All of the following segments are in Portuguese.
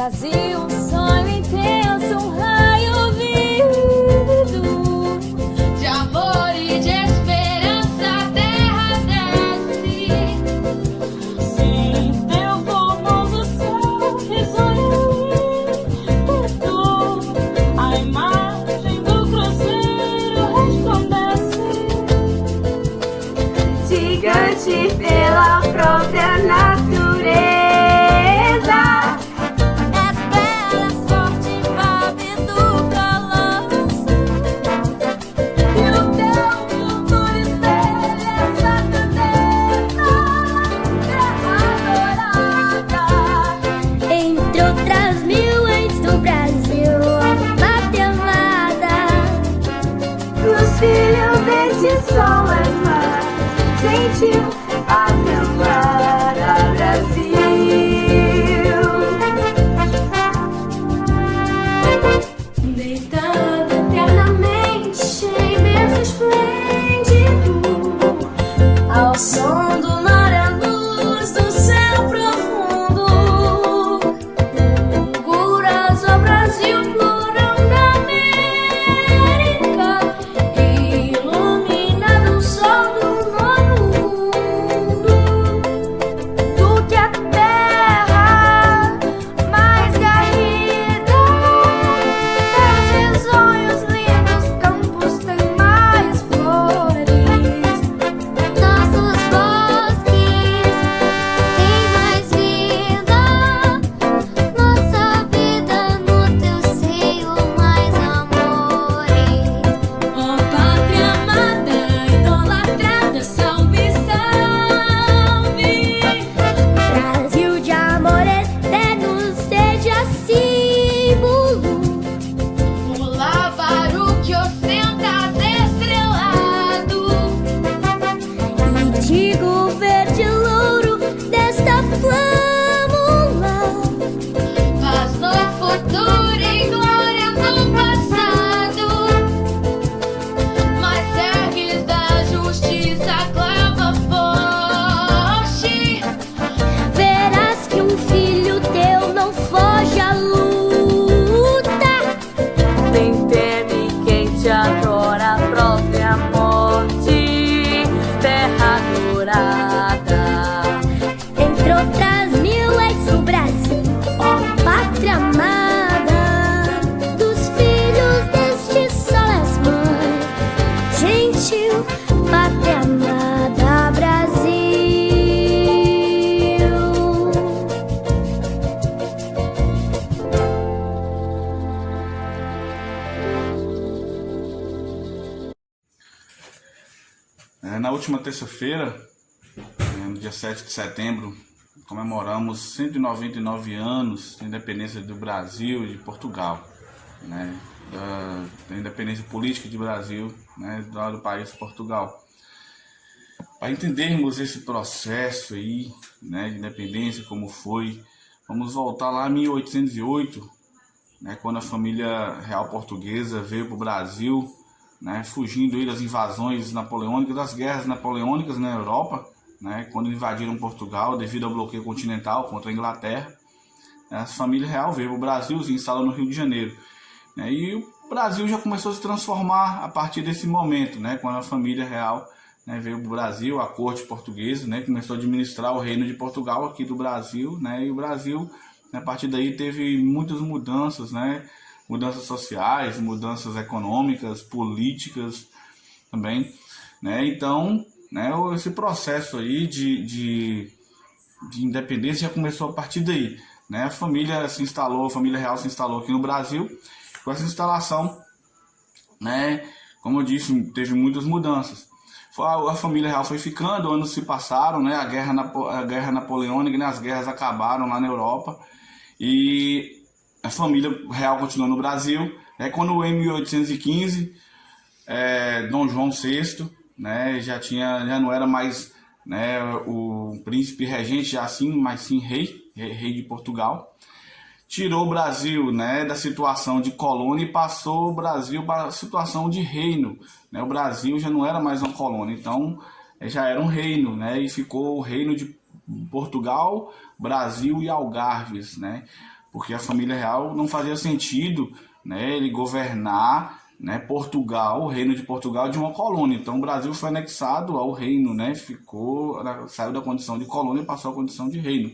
Brasil, um sonho intenso, um raio vivo de amor e de esperança, a terra desce. Sim, teu formoso céu risonho lindo, a imagem do cruzeiro resplandece. Gigante pela própria natureza. Filho desse sol é mais gentil, pátria amada, Brasil. Deitado eternamente em imenso esplêndido, ao som do mar, a luz do céu profundo, coração Brasil. Pátria amada, Brasil. Na última terça-feira, no dia 7 de setembro, comemoramos 199 anos de independência do Brasil e de Portugal, né? Da independência política de Brasil, né, do país Portugal. Para entendermos esse processo aí, né, de independência, como foi, vamos voltar lá em 1808, né, quando a família real portuguesa veio para o Brasil, né, fugindo aí das invasões napoleônicas, das guerras napoleônicas na Europa, né, quando invadiram Portugal devido ao bloqueio continental contra a Inglaterra. A família real veio para o Brasil, se instalou no Rio de Janeiro. E o Brasil já começou a se transformar a partir desse momento, né, quando a família real, né, veio para o Brasil, a corte portuguesa, né, começou a administrar o reino de Portugal aqui do Brasil, né, e o Brasil, a partir daí, teve muitas mudanças, né, mudanças sociais, mudanças econômicas, políticas também, né, então, né, esse processo aí de independência já começou a partir daí, né, a família real se instalou aqui no Brasil. Com essa instalação, né, como eu disse, teve muitas mudanças. A família real foi ficando, anos se passaram, né, a guerra napoleônica, né, as guerras acabaram lá na Europa e a família real continuou no Brasil. Quando em 1815, Dom João VI, né, já não era mais, né, o príncipe regente, já assim, mas sim rei de Portugal. Tirou o Brasil, né, da situação de colônia e passou o Brasil para a situação de reino, né? O Brasil já não era mais uma colônia, então já era um reino, né? E ficou o reino de Portugal, Brasil e Algarves, né? porque a família real não fazia sentido, né, ele governar, né, Portugal, o reino de Portugal, de uma colônia. Então o Brasil foi anexado ao reino, né, saiu da condição de colônia e passou à condição de reino.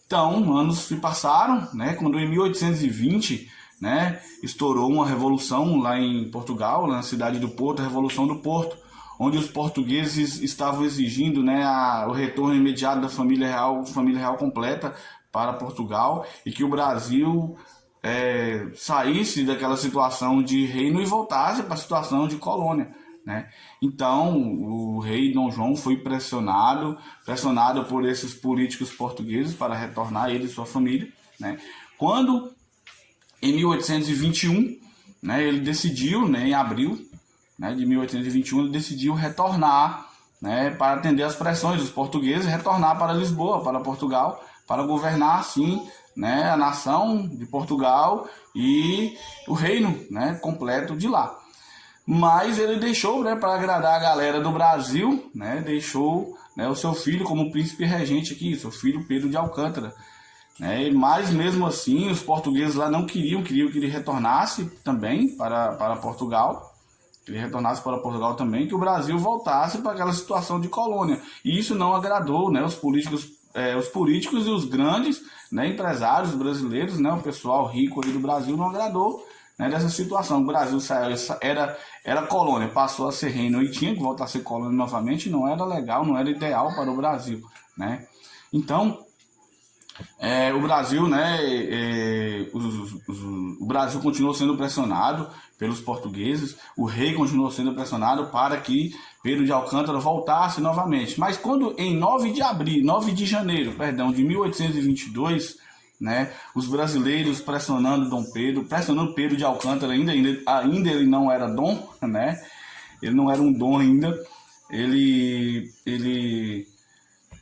Então, anos se passaram, né, quando em 1820, né, estourou uma revolução lá em Portugal, na cidade do Porto, a Revolução do Porto, onde os portugueses estavam exigindo, né, o retorno imediato da família real completa para Portugal, e que o Brasil saísse daquela situação de reino e voltasse para a situação de colônia, né? Então o rei Dom João foi pressionado por esses políticos portugueses para retornar ele e sua família, né? Quando em 1821, né, ele decidiu, né, em abril, né, de 1821, ele decidiu retornar, né, para atender às pressões dos portugueses, retornar para Lisboa, para Portugal, para governar assim, né, a nação de Portugal e o reino, né, completo de lá. Mas ele deixou, né, para agradar a galera do Brasil, né, deixou, né, o seu filho como príncipe regente aqui, seu filho Pedro de Alcântara, né, mas mesmo assim os portugueses lá não queriam que ele retornasse também para Portugal, que ele retornasse para Portugal também, que o Brasil voltasse para aquela situação de colônia. E isso não agradou, né, os políticos e os grandes, né, empresários brasileiros, né, o pessoal rico ali do Brasil não agradou, né, dessa situação. O Brasil era colônia, passou a ser reino e tinha que voltar a ser colônia novamente, não era legal, não era ideal para o Brasil, né? Então, o Brasil, né, o Brasil continuou sendo pressionado pelos portugueses, o rei continuou sendo pressionado para que Pedro de Alcântara voltasse novamente. Mas quando em 9 de janeiro de 1822, né, os brasileiros pressionando Pedro de Alcântara, ainda ele não era dom, né, ele não era um dom ainda, ele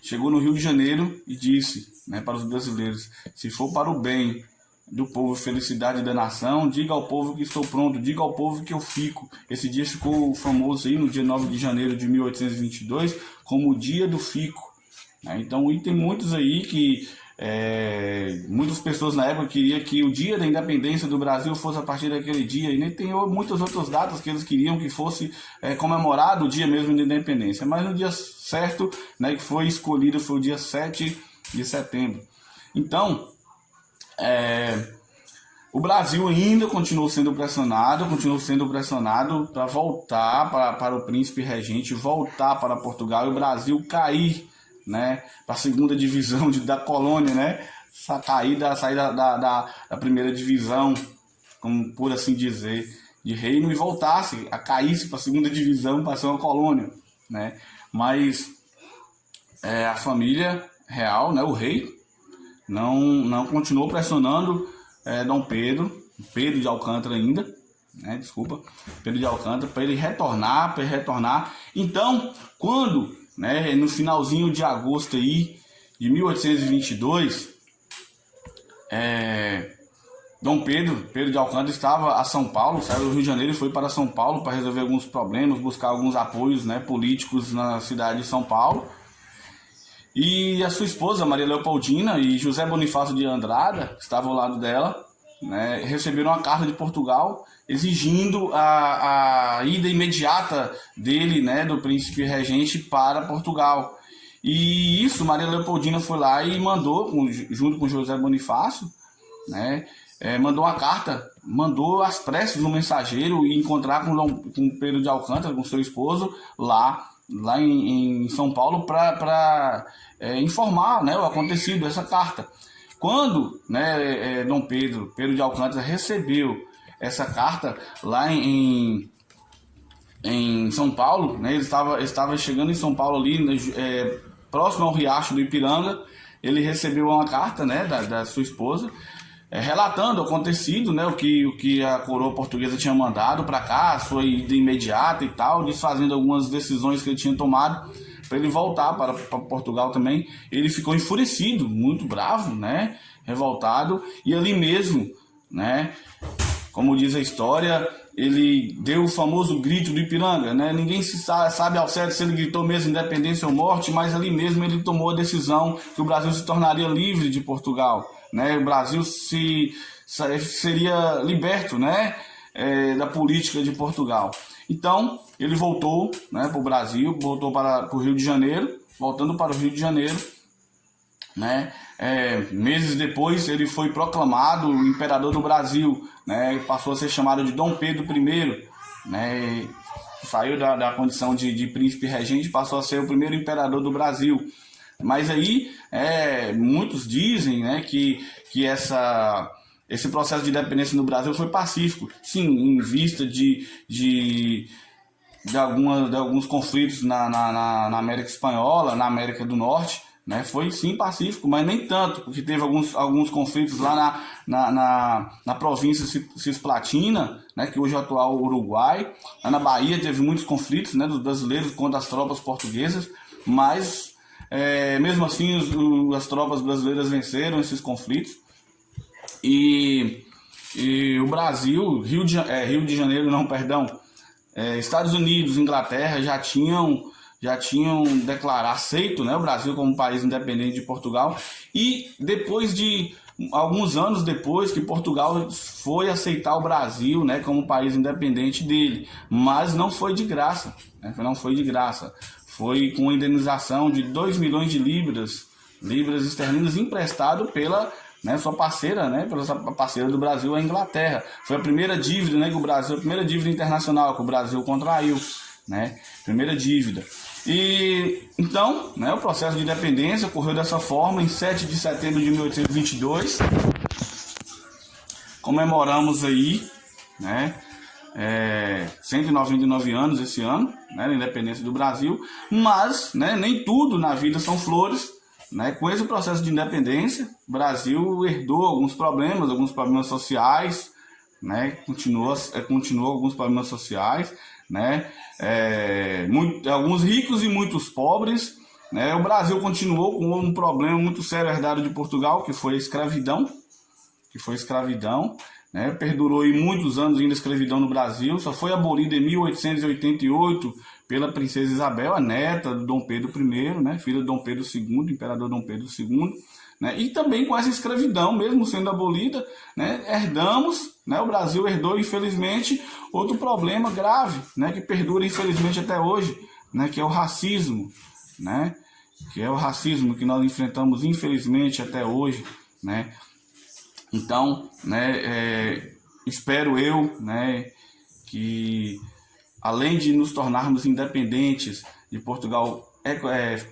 chegou no Rio de Janeiro e disse, né, para os brasileiros: se for para o bem do povo e felicidade da nação, diga ao povo que estou pronto, diga ao povo que eu fico. Esse dia ficou famoso aí no dia 9 de janeiro de 1822 como o dia do fico, né? Então, e tem muitos aí que muitas pessoas na época queriam que o dia da independência do Brasil fosse a partir daquele dia, e nem tem muitas outras datas que eles queriam que fosse comemorado o dia mesmo da independência, mas no dia certo, né, que foi escolhido foi o dia 7 de setembro. Então, o Brasil ainda continuou sendo pressionado para voltar para o príncipe regente, voltar para Portugal, e o Brasil cair, né, para a segunda divisão da colônia, né, sair da primeira divisão, como por assim dizer, de reino, e voltasse a cair para a segunda divisão, para ser uma colônia, né? Mas a família real, né, o rei, não continuou pressionando Dom Pedro de Alcântara ainda, né, Pedro de Alcântara, para ele retornar. Então, quando, né, no finalzinho de agosto aí, de 1822, Dom Pedro de Alcântara estava a São Paulo, saiu do Rio de Janeiro e foi para São Paulo para resolver alguns problemas, buscar alguns apoios, né, políticos na cidade de São Paulo. E a sua esposa, Maria Leopoldina, e José Bonifácio de Andrada, que estavam ao lado dela, né, receberam uma carta de Portugal exigindo a ida imediata dele, né, do príncipe regente, para Portugal. E isso, Maria Leopoldina foi lá e mandou, junto com José Bonifácio, né, mandou uma carta, mandou às pressas um mensageiro e encontrar com Pedro de Alcântara, com seu esposo, lá em São Paulo, para informar, né, o acontecido, essa carta. Quando, né, Dom Pedro de Alcântara recebeu essa carta lá em São Paulo, né, ele estava chegando em São Paulo ali, próximo ao Riacho do Ipiranga, ele recebeu uma carta, né, da sua esposa, relatando o acontecido, né, o que a coroa portuguesa tinha mandado para cá, a sua ida imediata e tal, desfazendo algumas decisões que ele tinha tomado para ele voltar para Portugal também. Ele ficou enfurecido, muito bravo, né, revoltado, e ali mesmo, né, como diz a história, ele deu o famoso grito do Ipiranga, né? Ninguém sabe ao certo se ele gritou mesmo independência ou morte, mas ali mesmo ele tomou a decisão que o Brasil se tornaria livre de Portugal, né, o Brasil seria liberto, né, da política de Portugal. Então, ele voltou, né, para o Brasil, voltou para o Rio de Janeiro, voltando para o Rio de Janeiro, né, meses depois ele foi proclamado o imperador do Brasil, né, passou a ser chamado de Dom Pedro I, né, saiu da condição de príncipe regente, passou a ser o primeiro imperador do Brasil. Mas aí muitos dizem, né, que esse processo de independência no Brasil foi pacífico. Sim, em vista de alguns conflitos na América Espanhola, na América do Norte, né, foi sim pacífico, mas nem tanto, porque teve alguns conflitos lá na província Cisplatina, né, que hoje é o atual Uruguai. Lá na Bahia teve muitos conflitos, né, dos brasileiros contra as tropas portuguesas, mas mesmo assim as tropas brasileiras venceram esses conflitos. E o Brasil, Rio de Janeiro, não, perdão, Estados Unidos, Inglaterra já tinham aceito, né, o Brasil como país independente de Portugal, e depois de alguns anos depois que Portugal foi aceitar o Brasil, né, como país independente dele, mas não foi de graça, né, foi com indenização de 2 milhões de libras esterlinas emprestado pela, né, sua parceira, né, pela parceira do Brasil, a Inglaterra. Foi a primeira dívida, né, a primeira dívida internacional que o Brasil contraiu, né, primeira dívida. E então, né, o processo de independência ocorreu dessa forma em 7 de setembro de 1822. Comemoramos aí, né, 199 anos esse ano, né, da independência do Brasil, mas, né, nem tudo na vida são flores, né. Com esse processo de independência, o Brasil herdou alguns problemas sociais, né, continuou alguns problemas sociais, né, alguns ricos e muitos pobres, né. O Brasil continuou com um problema muito sério herdado de Portugal, que foi a escravidão, né, perdurou aí muitos anos ainda a escravidão no Brasil, só foi abolida em 1888 pela princesa Isabel, a neta do Dom Pedro I, né, filha de Dom Pedro II, imperador Dom Pedro II, né, e também com essa escravidão, mesmo sendo abolida, né, o Brasil herdou, infelizmente, outro problema grave, né, que perdura, infelizmente, até hoje, né, que é o racismo, né, que nós enfrentamos, infelizmente, até hoje, né. Então, né, espero eu, né, que além de nos tornarmos independentes de Portugal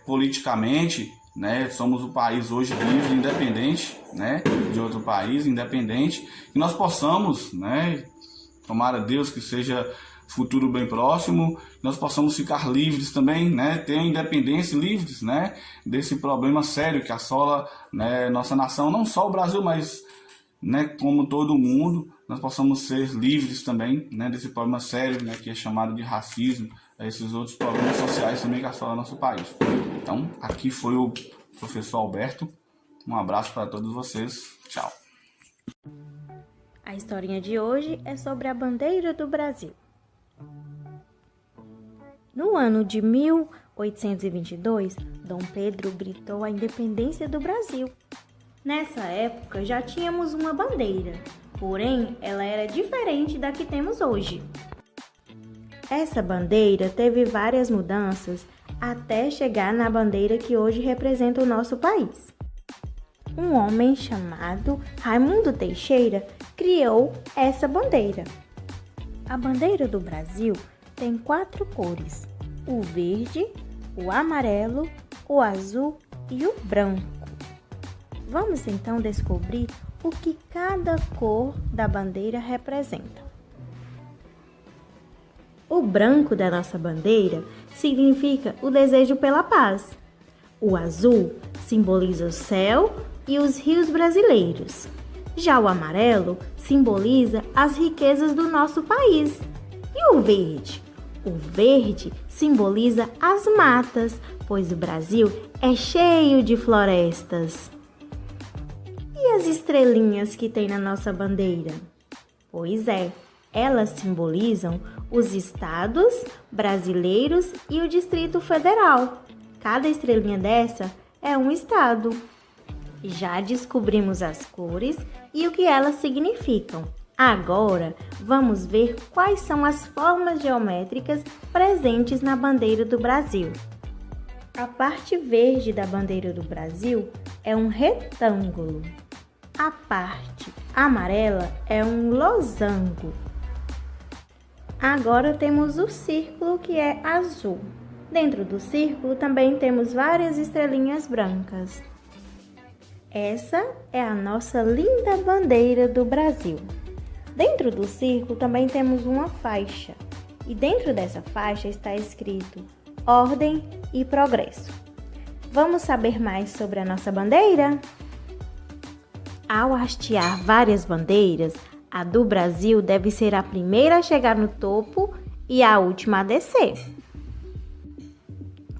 politicamente, né, somos o país hoje livre, independente, né, de outro país, independente, que nós possamos, né, tomara Deus que seja futuro bem próximo, nós possamos ficar livres também, né, ter independência, livres, né, desse problema sério que assola, né, nossa nação, não só o Brasil, mas, né, como todo mundo, nós possamos ser livres também, né, desse problema sério, né, que é chamado de racismo, esses outros problemas sociais também que assolam nosso país. Então, aqui foi o professor Alberto. Um abraço para todos vocês. Tchau. A historinha de hoje é sobre a bandeira do Brasil. No ano de 1822, Dom Pedro gritou a independência do Brasil. Nessa época já tínhamos uma bandeira, porém ela era diferente da que temos hoje. Essa bandeira teve várias mudanças até chegar na bandeira que hoje representa o nosso país. Um homem chamado Raimundo Teixeira criou essa bandeira. A bandeira do Brasil tem 4 cores: o verde, o amarelo, o azul e o branco. Vamos então descobrir o que cada cor da bandeira representa. O branco da nossa bandeira significa o desejo pela paz. O azul simboliza o céu e os rios brasileiros. Já o amarelo simboliza as riquezas do nosso país. E o verde? O verde simboliza as matas, pois o Brasil é cheio de florestas. E as estrelinhas que tem na nossa bandeira? Pois é, elas simbolizam os estados brasileiros e o Distrito Federal. Cada estrelinha dessa é um estado. Já descobrimos as cores e o que elas significam. Agora, vamos ver quais são as formas geométricas presentes na bandeira do Brasil. A parte verde da bandeira do Brasil é um retângulo. A parte amarela é um losango. Agora temos o círculo, que é azul. Dentro do círculo também temos várias estrelinhas brancas. Essa é a nossa linda bandeira do Brasil. Dentro do círculo também temos uma faixa. E dentro dessa faixa está escrito Ordem e Progresso. Vamos saber mais sobre a nossa bandeira? Ao hastear várias bandeiras, a do Brasil deve ser a primeira a chegar no topo e a última a descer.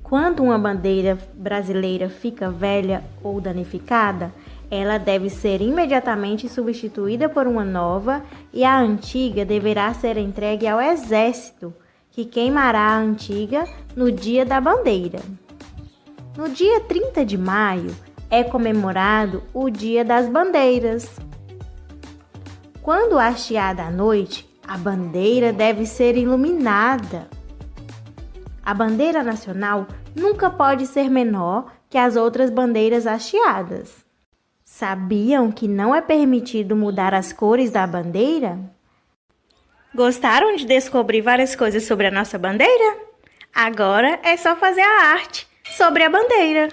Quando uma bandeira brasileira fica velha ou danificada, ela deve ser imediatamente substituída por uma nova e a antiga deverá ser entregue ao Exército, que queimará a antiga no dia da bandeira. No dia 30 de maio é comemorado o Dia das Bandeiras. Quando hasteada à noite, a bandeira deve ser iluminada. A bandeira nacional nunca pode ser menor que as outras bandeiras hasteadas. Sabiam que não é permitido mudar as cores da bandeira? Gostaram de descobrir várias coisas sobre a nossa bandeira? Agora é só fazer a arte sobre a bandeira.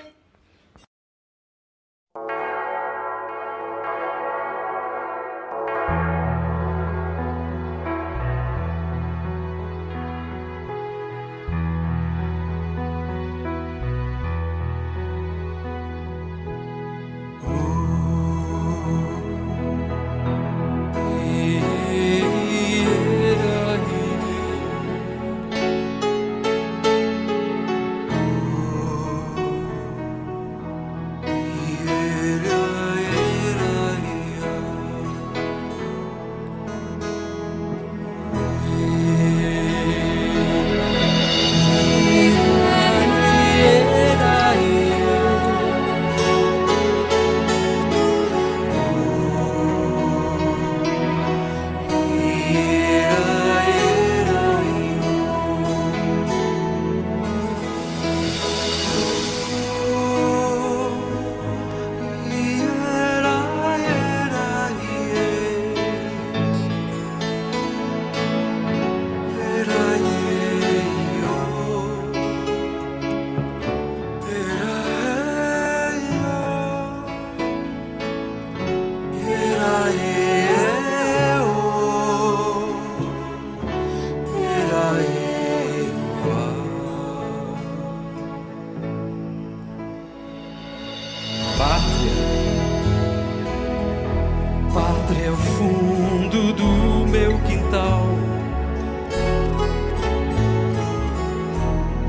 Pátria é o fundo do meu quintal,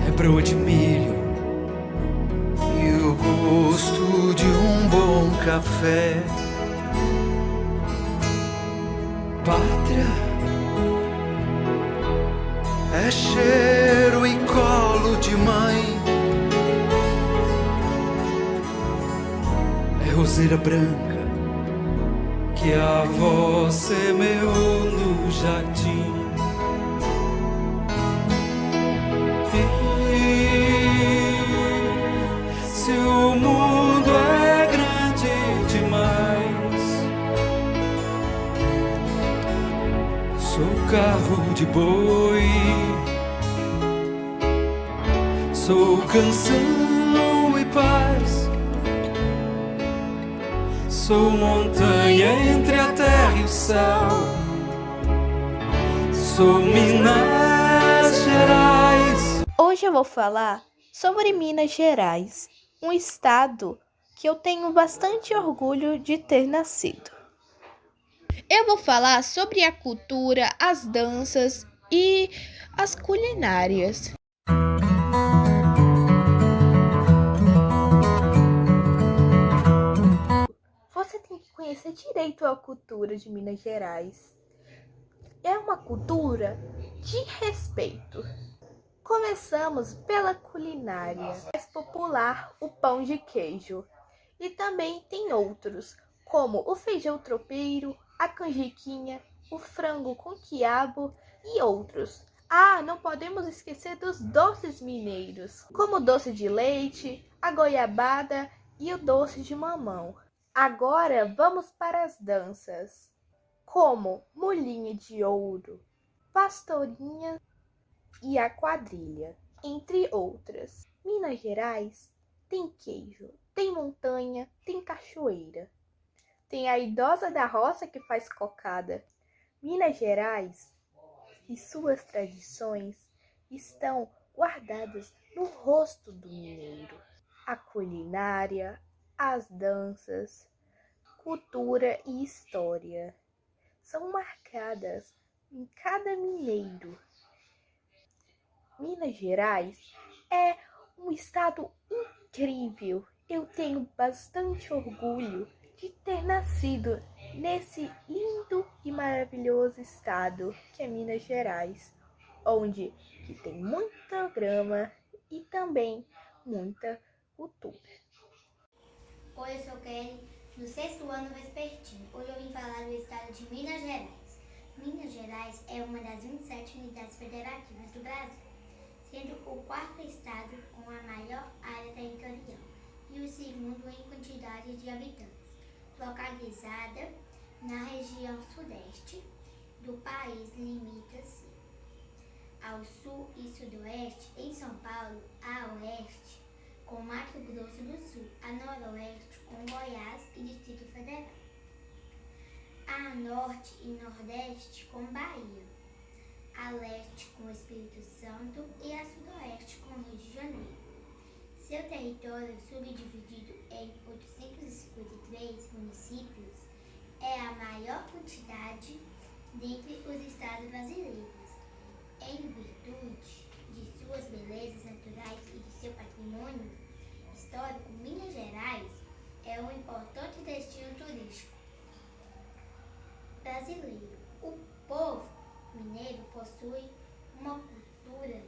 é broa de milho e o gosto de um bom café. Pátria é cheiro e colo de mãe, é roseira branca que a avó semeou no jardim. E se o mundo é grande demais, sou carro de boi, sou canção e paz. Sou montanha entre a terra e o céu, sou Minas Gerais. Hoje eu vou falar sobre Minas Gerais, um estado que eu tenho bastante orgulho de ter nascido. Eu vou falar sobre a cultura, as danças e as culinárias. Você tem que conhecer direito a cultura de Minas Gerais. É uma cultura de respeito. Começamos pela culinária. Mais popular, o pão de queijo. E também tem outros, como o feijão tropeiro, a canjiquinha, o frango com quiabo e outros. Ah, não podemos esquecer dos doces mineiros, como o doce de leite, a goiabada e o doce de mamão. Agora vamos para as danças, como molinha de ouro, pastorinha e a quadrilha, entre outras. Minas Gerais tem queijo, tem montanha, tem cachoeira. Tem a idosa da roça que faz cocada. Minas Gerais e suas tradições estão guardadas no rosto do mineiro. A culinária, as danças, cultura e história são marcadas em cada mineiro. Minas Gerais é um estado incrível. Eu tenho bastante orgulho de ter nascido nesse lindo e maravilhoso estado que é Minas Gerais, onde que tem muita grama e também muita cultura. Oi, eu sou Kelly, do 6º ano vespertino. Hoje eu vim falar do estado de Minas Gerais. Minas Gerais é uma das 27 unidades federativas do Brasil, sendo o 4º estado com a maior área territorial e o 2º em quantidade de habitantes, localizada na região sudeste do país, limita-se ao sul e sudoeste em São Paulo, a oeste com Mato Grosso do Sul, a noroeste com Goiás e Distrito Federal, a norte e nordeste com Bahia, a leste com Espírito Santo e a sudoeste com Rio de Janeiro. Seu território, subdividido em 853 municípios, é a maior quantidade dentre os estados brasileiros. Em virtude de suas belezas naturais e de seu patrimônio histórico, Minas Gerais é um importante destino turístico brasileiro. O povo mineiro possui uma cultura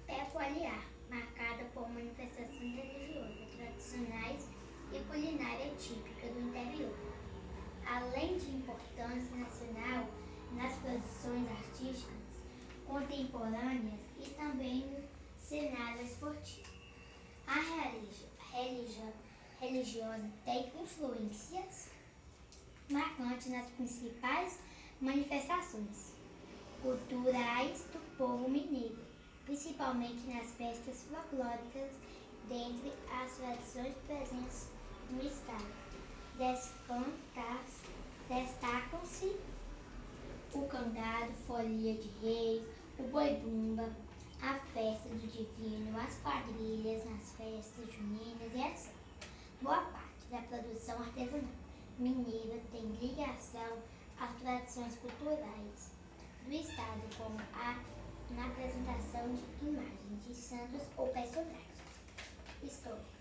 peculiar, marcada por manifestações religiosas, tradicionais e culinária típica do interior, além de importância nacional nas produções artísticas contemporâneas e também no cenário esportivo. A religião religiosa tem influências marcantes nas principais manifestações culturais do povo mineiro, principalmente nas festas folclóricas. Dentre as tradições presentes no estado, destacam-se o cantado, folia de reis, o boi-bumba, a festa do divino, as quadrilhas nas festas juninas e etc. Boa parte da produção artesanal mineira tem ligação às tradições culturais do estado, como na apresentação de imagens de santos ou personagens históricos.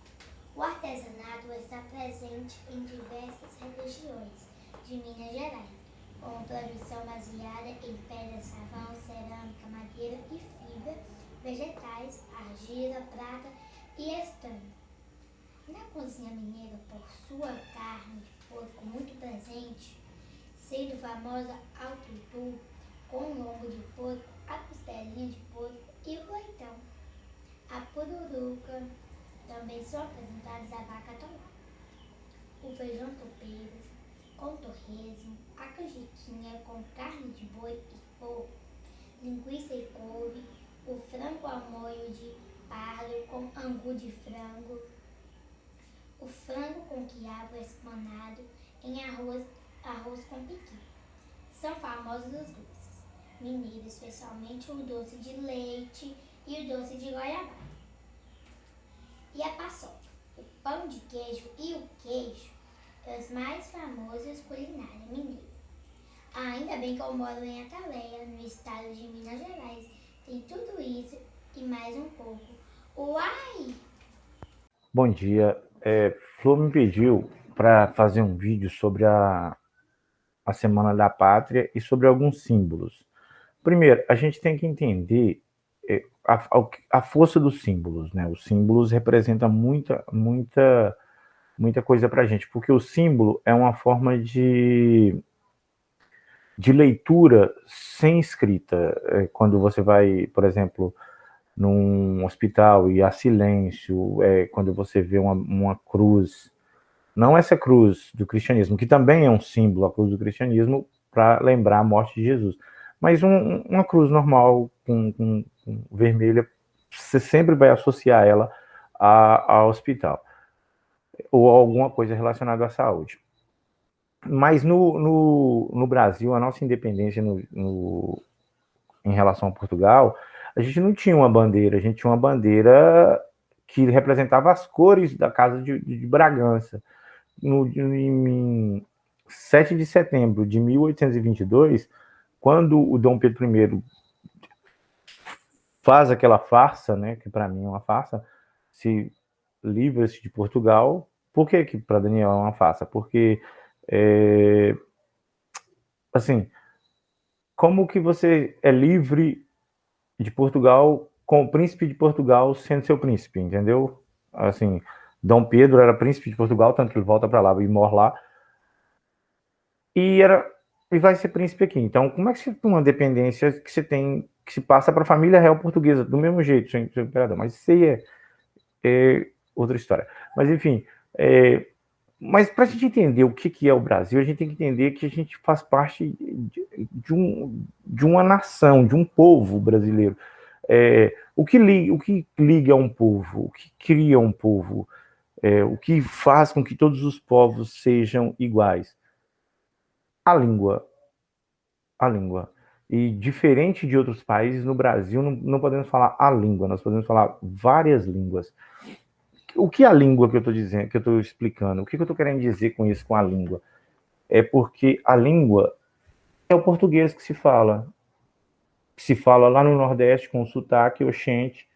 O artesanato está presente em diversas regiões de Minas Gerais, com produção baseada em pedra, sabão, cerâmica, madeira e fibra, vegetais, argila, prata e estanho. Na cozinha mineira, por sua carne de porco muito presente, sendo famosa ao tutu, com lombo de porco, a costelinha de porco e o leitão. A pururuca também são apresentadas a vaca atolada. O feijão tropeiro com torresmo, a canjiquinha com carne de boi e porco, linguiça e couve, o frango ao molho de pardo com angu de frango, o frango com quiabo espanado em arroz com piqui. São famosos os doces mineiros, especialmente o doce de leite e o doce de goiabada. E a paçoca, o pão de queijo e o queijo, os mais famosos culinária mineira. Ainda bem que eu moro em Ataleia, no estado de Minas Gerais. Tem tudo isso e mais um pouco. Uai! Bom dia. Flor me pediu para fazer um vídeo sobre a Semana da Pátria e sobre alguns símbolos. Primeiro, a gente tem que entender a força dos símbolos, né? Os símbolos representam muita muita coisa para a gente, porque o símbolo é uma forma de leitura sem escrita. Quando você vai, por exemplo, num hospital e há silêncio, quando você vê uma cruz, não essa cruz do cristianismo, que também é um símbolo, a cruz do cristianismo, para lembrar a morte de Jesus, mas uma cruz normal, com vermelha, você sempre vai associar ela ao hospital, ou a alguma coisa relacionada à saúde. Mas no Brasil, a nossa independência em relação a Portugal, a gente não tinha uma bandeira, a gente tinha uma bandeira que representava as cores da Casa de Bragança. Em 7 de setembro de 1822, quando o Dom Pedro I faz aquela farsa, né, que para mim é uma farsa, se livra-se de Portugal. Por que para Daniel é uma farsa? Porque, assim, como que você é livre de Portugal com o príncipe de Portugal sendo seu príncipe, entendeu? Assim, Dom Pedro era príncipe de Portugal, tanto que ele volta para lá e morre lá, e vai ser príncipe aqui. Então, como é que você tem uma dependência que você tem, que se passa para a família real portuguesa, do mesmo jeito, sem imperador? Mas isso aí é outra história. Mas, enfim, mas para a gente entender o que é o Brasil, a gente tem que entender que a gente faz parte de uma nação, de um povo brasileiro. O que liga um povo, o que cria um povo, o que faz com que todos os povos sejam iguais? A língua. A língua. E diferente de outros países, no Brasil não podemos falar a língua, nós podemos falar várias línguas. O que é a língua que eu estou dizendo, que eu estou explicando? O que eu estou querendo dizer com isso, com a língua? É porque a língua é o português que se fala lá no Nordeste com o sotaque oxente,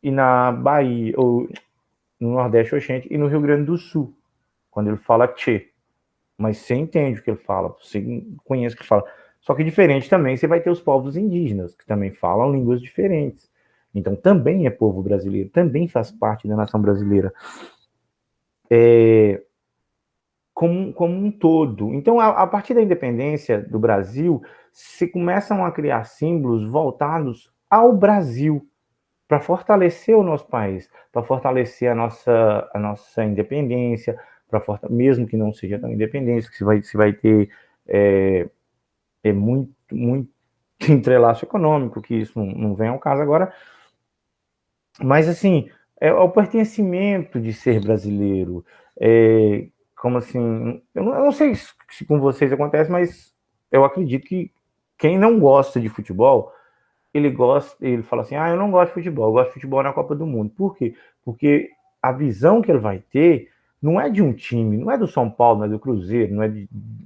e na Bahia, ou no Nordeste oxente, e no Rio Grande do Sul, quando ele fala tchê. Mas você entende o que ele fala, você conhece o que ele fala. Só que diferente também, você vai ter os povos indígenas, que também falam línguas diferentes. Então, também é povo brasileiro, também faz parte da nação brasileira. Como um todo. Então, a partir da independência do Brasil, se começam a criar símbolos voltados ao Brasil, para fortalecer o nosso país, para fortalecer a nossa independência, mesmo que não seja tão independência, que se vai ter muito, muito entrelaço econômico, que isso não vem ao caso agora, mas assim, é o pertencimento de ser brasileiro, como assim, eu não sei se com vocês acontece, mas eu acredito que quem não gosta de futebol, ele fala assim, eu não gosto de futebol, eu gosto de futebol na Copa do Mundo. Por quê? Porque a visão que ele vai ter não é de um time, não é do São Paulo, não é do Cruzeiro, não é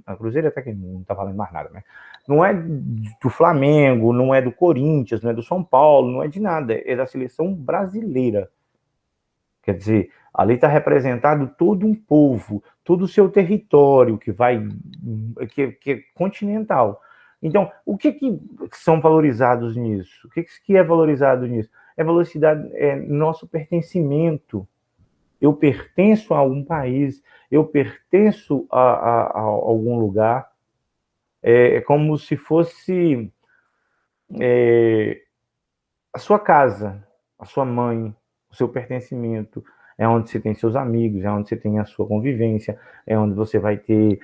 a Cruzeiro até que não tá valendo mais nada, né? Não é do Flamengo, não é do Corinthians, não é do São Paulo, não é de nada, é da seleção brasileira. Quer dizer, ali está representado todo um povo, todo o seu território que é continental. Então, o que são valorizados nisso? O que é valorizado nisso? É nosso pertencimento. Eu pertenço a algum país, eu pertenço a algum lugar. É como se fosse a sua casa, a sua mãe, o seu pertencimento. É onde você tem seus amigos, é onde você tem a sua convivência, é onde você vai ter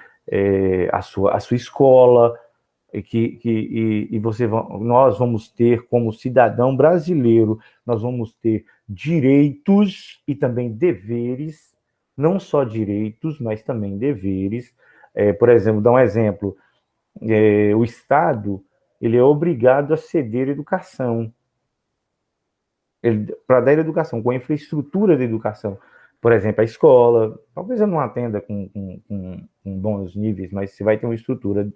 a sua escola, nós vamos ter, como cidadão brasileiro, nós vamos ter direitos e também deveres, não só direitos, mas também deveres. Por exemplo, dar um exemplo, o Estado ele é obrigado a ceder educação, para dar educação, com a infraestrutura da educação. Por exemplo, a escola, talvez eu não atenda com bons níveis, mas você vai ter uma estrutura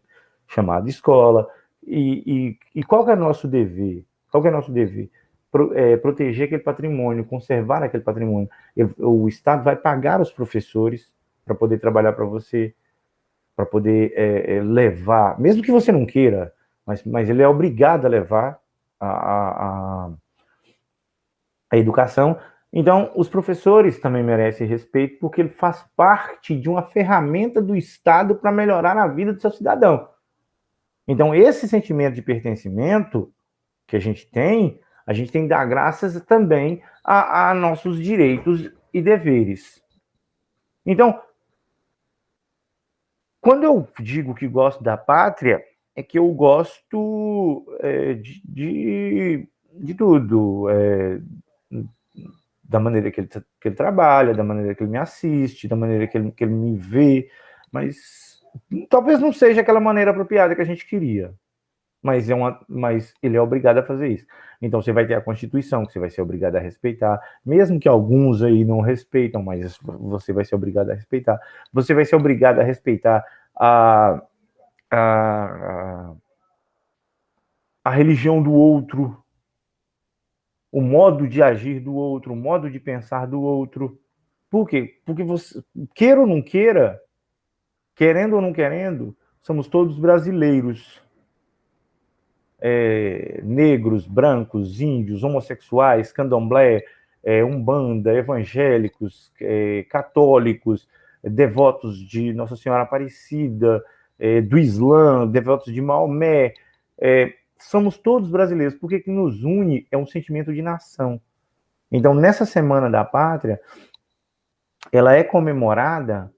chamada escola. E qual que é nosso dever? Qual que é nosso dever? Proteger aquele patrimônio, conservar aquele patrimônio. O Estado vai pagar os professores para poder trabalhar para você, para poder levar, mesmo que você não queira, mas ele é obrigado a levar a educação. Então, os professores também merecem respeito porque ele faz parte de uma ferramenta do Estado para melhorar a vida do seu cidadão. Então, esse sentimento de pertencimento que a gente tem que dar graças também a nossos direitos e deveres. Então, quando eu digo que gosto da pátria, é que eu gosto de tudo. Da maneira que ele trabalha, da maneira que ele me assiste, da maneira que ele me vê, mas talvez não seja aquela maneira apropriada que a gente queria, mas ele é obrigado a fazer isso. Então você vai ter a Constituição, que você vai ser obrigado a respeitar, mesmo que alguns aí não respeitam, mas você vai ser obrigado a respeitar. Você vai ser obrigado a respeitar a religião do outro, o modo de agir do outro, o modo de pensar do outro. Por quê? Porque você, queira ou não queira, querendo ou não querendo, somos todos brasileiros. Negros, brancos, índios, homossexuais, candomblé, umbanda, evangélicos, católicos, devotos de Nossa Senhora Aparecida, do Islã, devotos de Maomé, somos todos brasileiros, porque o que nos une é um sentimento de nação. Então, nessa Semana da Pátria, ela é comemorada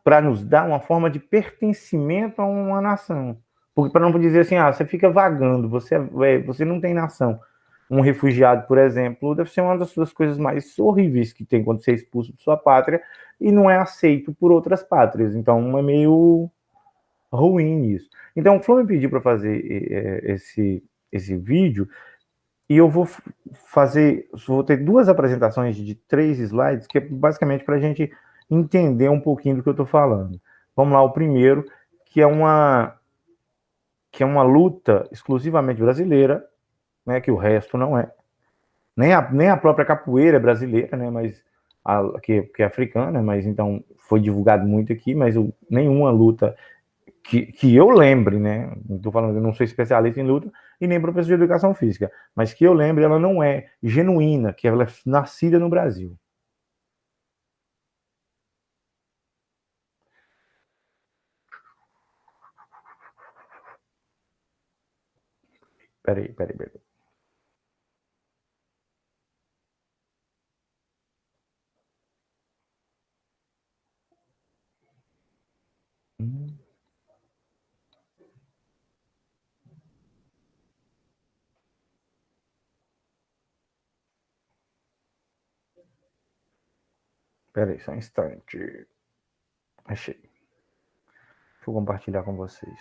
para nos dar uma forma de pertencimento a uma nação. Porque para não dizer assim, você fica vagando, você não tem nação. Um refugiado, por exemplo, deve ser uma das suas coisas mais horríveis que tem quando você é expulso de sua pátria e não é aceito por outras pátrias. Então, é meio ruim isso. Então, o Flor me pediu para fazer esse vídeo e eu vou ter 2 apresentações de 3 slides, que é basicamente para a gente entender um pouquinho do que eu estou falando. Vamos lá, o primeiro, que é uma luta exclusivamente brasileira, né, que o resto não é. Nem a própria capoeira é brasileira, né, mas que é africana, mas então foi divulgado muito aqui, mas nenhuma luta que eu lembre, né, estou falando, eu não sou especialista em luta e nem professor de educação física, mas que eu lembre, ela não é genuína, que ela é nascida no Brasil. Peraí. Peraí, só um instante. Achei. Deixa eu compartilhar com vocês.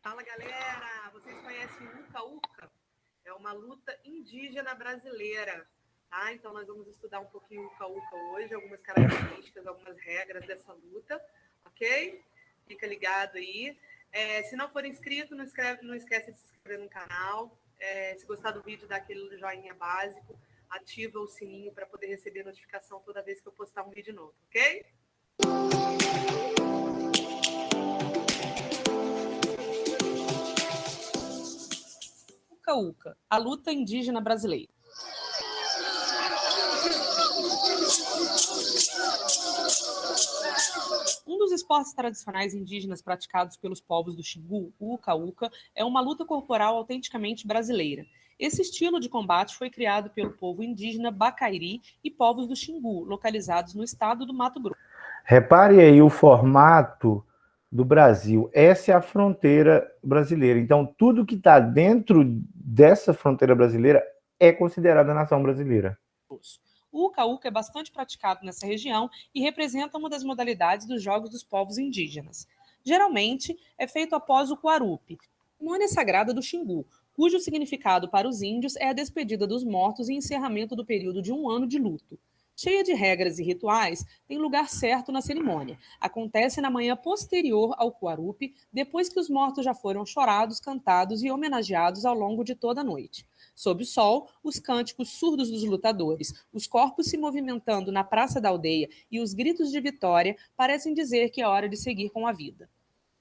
Fala, galera! Vocês conhecem o Uca Uca? É uma luta indígena brasileira, tá? Então nós vamos estudar um pouquinho o Uca Uca hoje, algumas características, algumas regras dessa luta, ok? Fica ligado aí. Se não for inscrito, não esquece de se inscrever no canal. Se gostar do vídeo, dá aquele joinha básico, ativa o sininho para poder receber notificação toda vez que eu postar um vídeo novo, ok? Uca Uca, a luta indígena brasileira. Um dos esportes tradicionais indígenas praticados pelos povos do Xingu, o Uca Uca, é uma luta corporal autenticamente brasileira. Esse estilo de combate foi criado pelo povo indígena Bacairi e povos do Xingu, localizados no estado do Mato Grosso. Repare aí o formato do Brasil. Essa é a fronteira brasileira. Então, tudo que está dentro dessa fronteira brasileira é considerado a nação brasileira. O Uca Uca é bastante praticado nessa região e representa uma das modalidades dos jogos dos povos indígenas. Geralmente, é feito após o Quarupi, cerimônia sagrada do Xingu, cujo significado para os índios é a despedida dos mortos e encerramento do período de 1 ano de luto. Cheia de regras e rituais, tem lugar certo na cerimônia. Acontece na manhã posterior ao Cuarupi, depois que os mortos já foram chorados, cantados e homenageados ao longo de toda a noite. Sob o sol, os cânticos surdos dos lutadores, os corpos se movimentando na praça da aldeia e os gritos de vitória parecem dizer que é hora de seguir com a vida.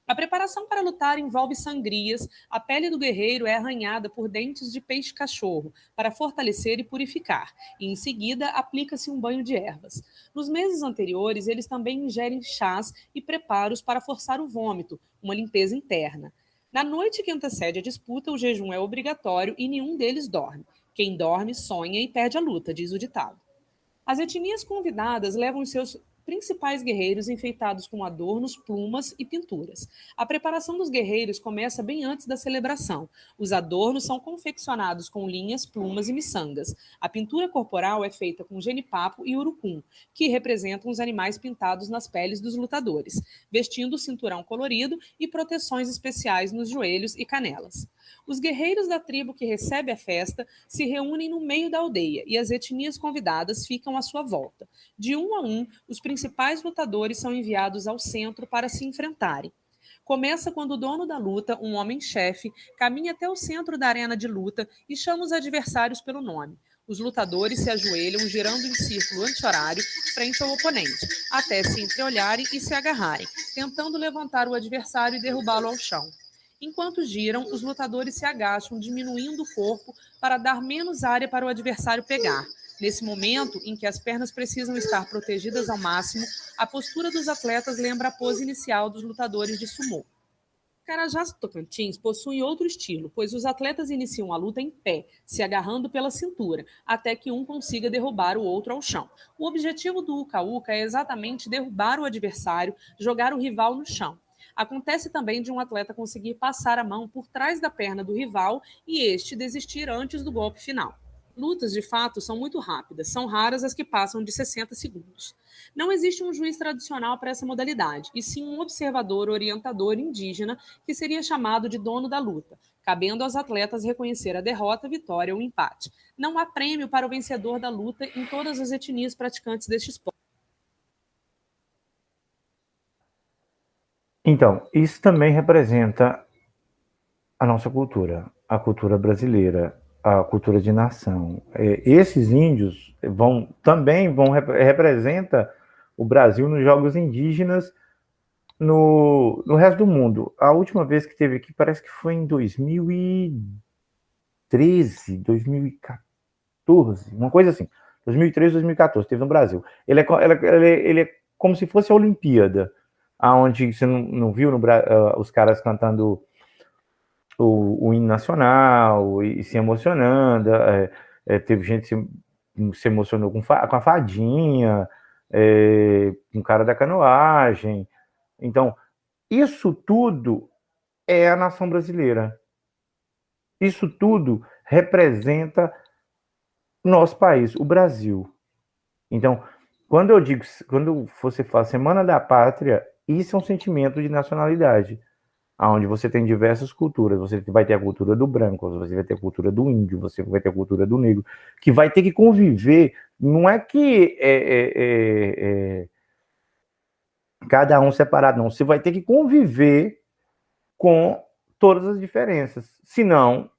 A preparação para lutar envolve sangrias, a pele do guerreiro é arranhada por dentes de peixe-cachorro para fortalecer e purificar, e em seguida aplica-se um banho de ervas. Nos meses anteriores, eles também ingerem chás e preparos para forçar o vômito, uma limpeza interna. Na noite que antecede a disputa, o jejum é obrigatório e nenhum deles dorme. Quem dorme sonha e perde a luta, diz o ditado. As etnias convidadas levam os seus principais guerreiros enfeitados com adornos, plumas e pinturas. A preparação dos guerreiros começa bem antes da celebração. Os adornos são confeccionados com linhas, plumas e miçangas. A pintura corporal é feita com genipapo e urucum, que representam os animais pintados nas peles dos lutadores, vestindo o cinturão colorido e proteções especiais nos joelhos e canelas. Os guerreiros da tribo que recebe a festa se reúnem no meio da aldeia e as etnias convidadas ficam à sua volta. De um a um, os principais lutadores são enviados ao centro para se enfrentarem. Começa quando o dono da luta, um homem-chefe, caminha até o centro da arena de luta e chama os adversários pelo nome. Os lutadores se ajoelham girando em círculo anti-horário frente ao oponente, até se entreolharem e se agarrarem, tentando levantar o adversário e derrubá-lo ao chão. Enquanto giram, os lutadores se agacham, diminuindo o corpo para dar menos área para o adversário pegar. Nesse momento, em que as pernas precisam estar protegidas ao máximo, a postura dos atletas lembra a pose inicial dos lutadores de sumô. Carajás e Tocantins possuem outro estilo, pois os atletas iniciam a luta em pé, se agarrando pela cintura, até que um consiga derrubar o outro ao chão. O objetivo do uca-uca é exatamente derrubar o adversário, jogar o rival no chão. Acontece também de um atleta conseguir passar a mão por trás da perna do rival e este desistir antes do golpe final. Lutas, de fato, são muito rápidas, são raras as que passam de 60 segundos. Não existe um juiz tradicional para essa modalidade, e sim um observador orientador indígena que seria chamado de dono da luta, cabendo aos atletas reconhecer a derrota, a vitória ou o empate. Não há prêmio para o vencedor da luta em todas as etnias praticantes deste esporte. Então, isso também representa a nossa cultura, a cultura brasileira, a cultura de nação. Esses índios representa o Brasil nos Jogos Indígenas no resto do mundo. A última vez que teve aqui parece que foi em 2013, 2014, uma coisa assim. 2013, 2014, teve no Brasil. Ele é como se fosse a Olimpíada, aonde você não viu os caras cantando o hino nacional e se emocionando. Teve gente que se emocionou com a fadinha, com o cara da canoagem. Então, isso tudo é a nação brasileira. Isso tudo representa o nosso país, o Brasil. Então, quando você fala Semana da Pátria, isso é um sentimento de nacionalidade, onde você tem diversas culturas. Você vai ter a cultura do branco, você vai ter a cultura do índio, você vai ter a cultura do negro, que vai ter que conviver. Não é que cada um separado, não. Você vai ter que conviver com todas as diferenças. Senão,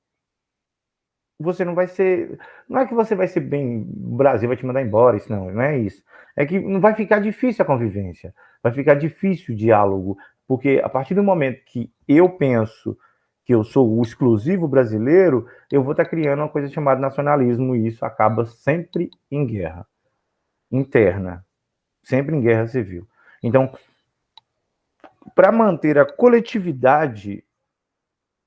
você não vai ser... Não é que você vai ser bem... O Brasil vai te mandar embora, isso não é isso. É que não vai ficar difícil a convivência. Vai ficar difícil o diálogo. Porque a partir do momento que eu penso que eu sou o exclusivo brasileiro, eu vou estar criando uma coisa chamada nacionalismo, e isso acaba sempre em guerra interna. Sempre em guerra civil. Então, para manter a coletividade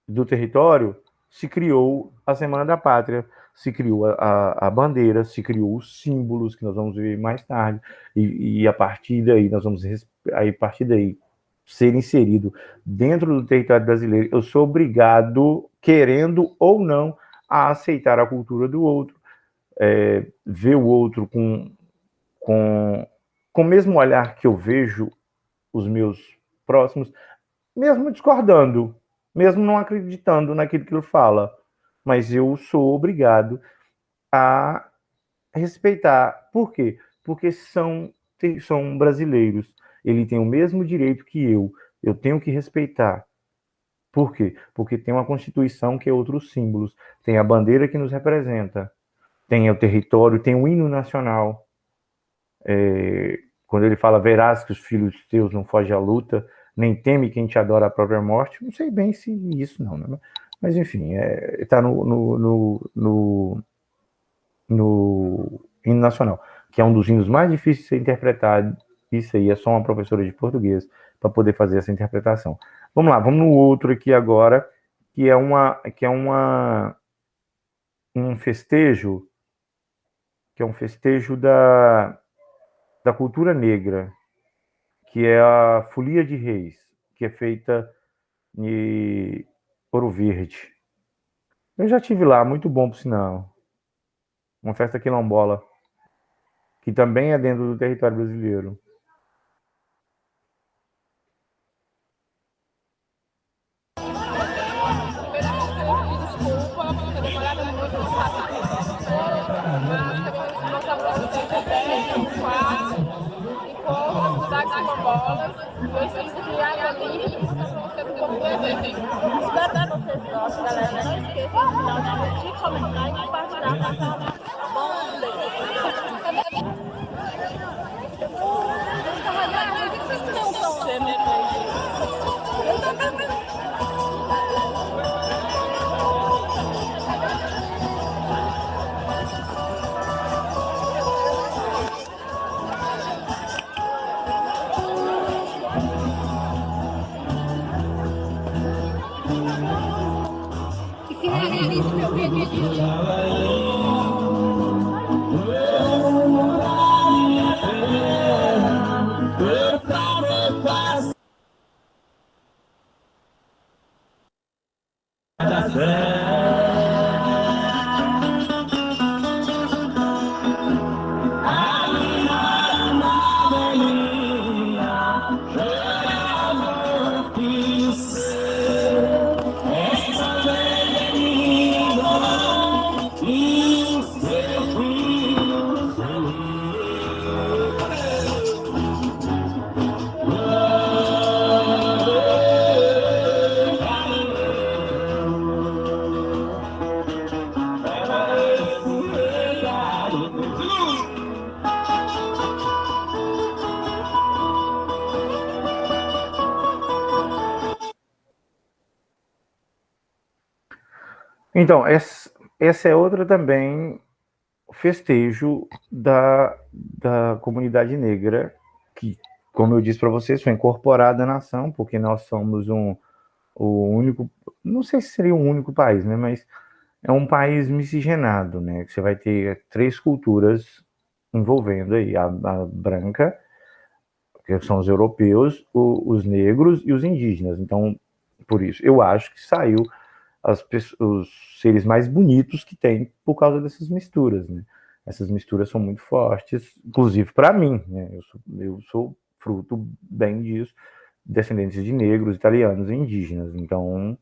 do território, se criou a Semana da Pátria, se criou a bandeira, se criou os símbolos, que nós vamos ver mais tarde, e a partir daí, ser inserido dentro do território brasileiro, eu sou obrigado, querendo ou não, a aceitar a cultura do outro, ver o outro com o mesmo olhar que eu vejo os meus próximos, mesmo discordando, mesmo não acreditando naquilo que ele fala, mas eu sou obrigado a respeitar. Por quê? porque são brasileiros. Ele tem o mesmo direito que eu tenho que respeitar. Por quê? Porque tem uma Constituição que é outros símbolos, tem a bandeira que nos representa, tem o território, tem o hino nacional. Quando ele fala, verás que os filhos teus não fogem à luta, nem teme quem te adora a própria morte, não sei bem se isso não, né? Mas enfim, está no hino nacional, que é um dos hinos mais difíceis de ser interpretado. Isso aí é só uma professora de português para poder fazer essa interpretação. Vamos lá, vamos no outro aqui agora, que é um festejo, da cultura negra, que é a Folia de Reis, que é feita em Ouro Verde. Eu já estive lá, muito bom por sinal. Uma festa quilombola, que também é dentro do território brasileiro. Espero que vocês gostem, galera. Não esqueçam de dar um curtir, comentar e compartilhar. Então, essa é outra também festejo da comunidade negra, que, como eu disse para vocês, foi incorporada à nação, porque nós somos o único, não sei se seria o único país, né, mas é um país miscigenado, né, que você vai ter 3 culturas envolvendo aí, a branca, que são os europeus, os negros e os indígenas. Então, por isso, eu acho que saiu os seres mais bonitos que tem por causa dessas misturas, né? Essas misturas são muito fortes, inclusive para mim, né? Eu sou fruto bem disso, descendentes de negros, italianos e indígenas. Então,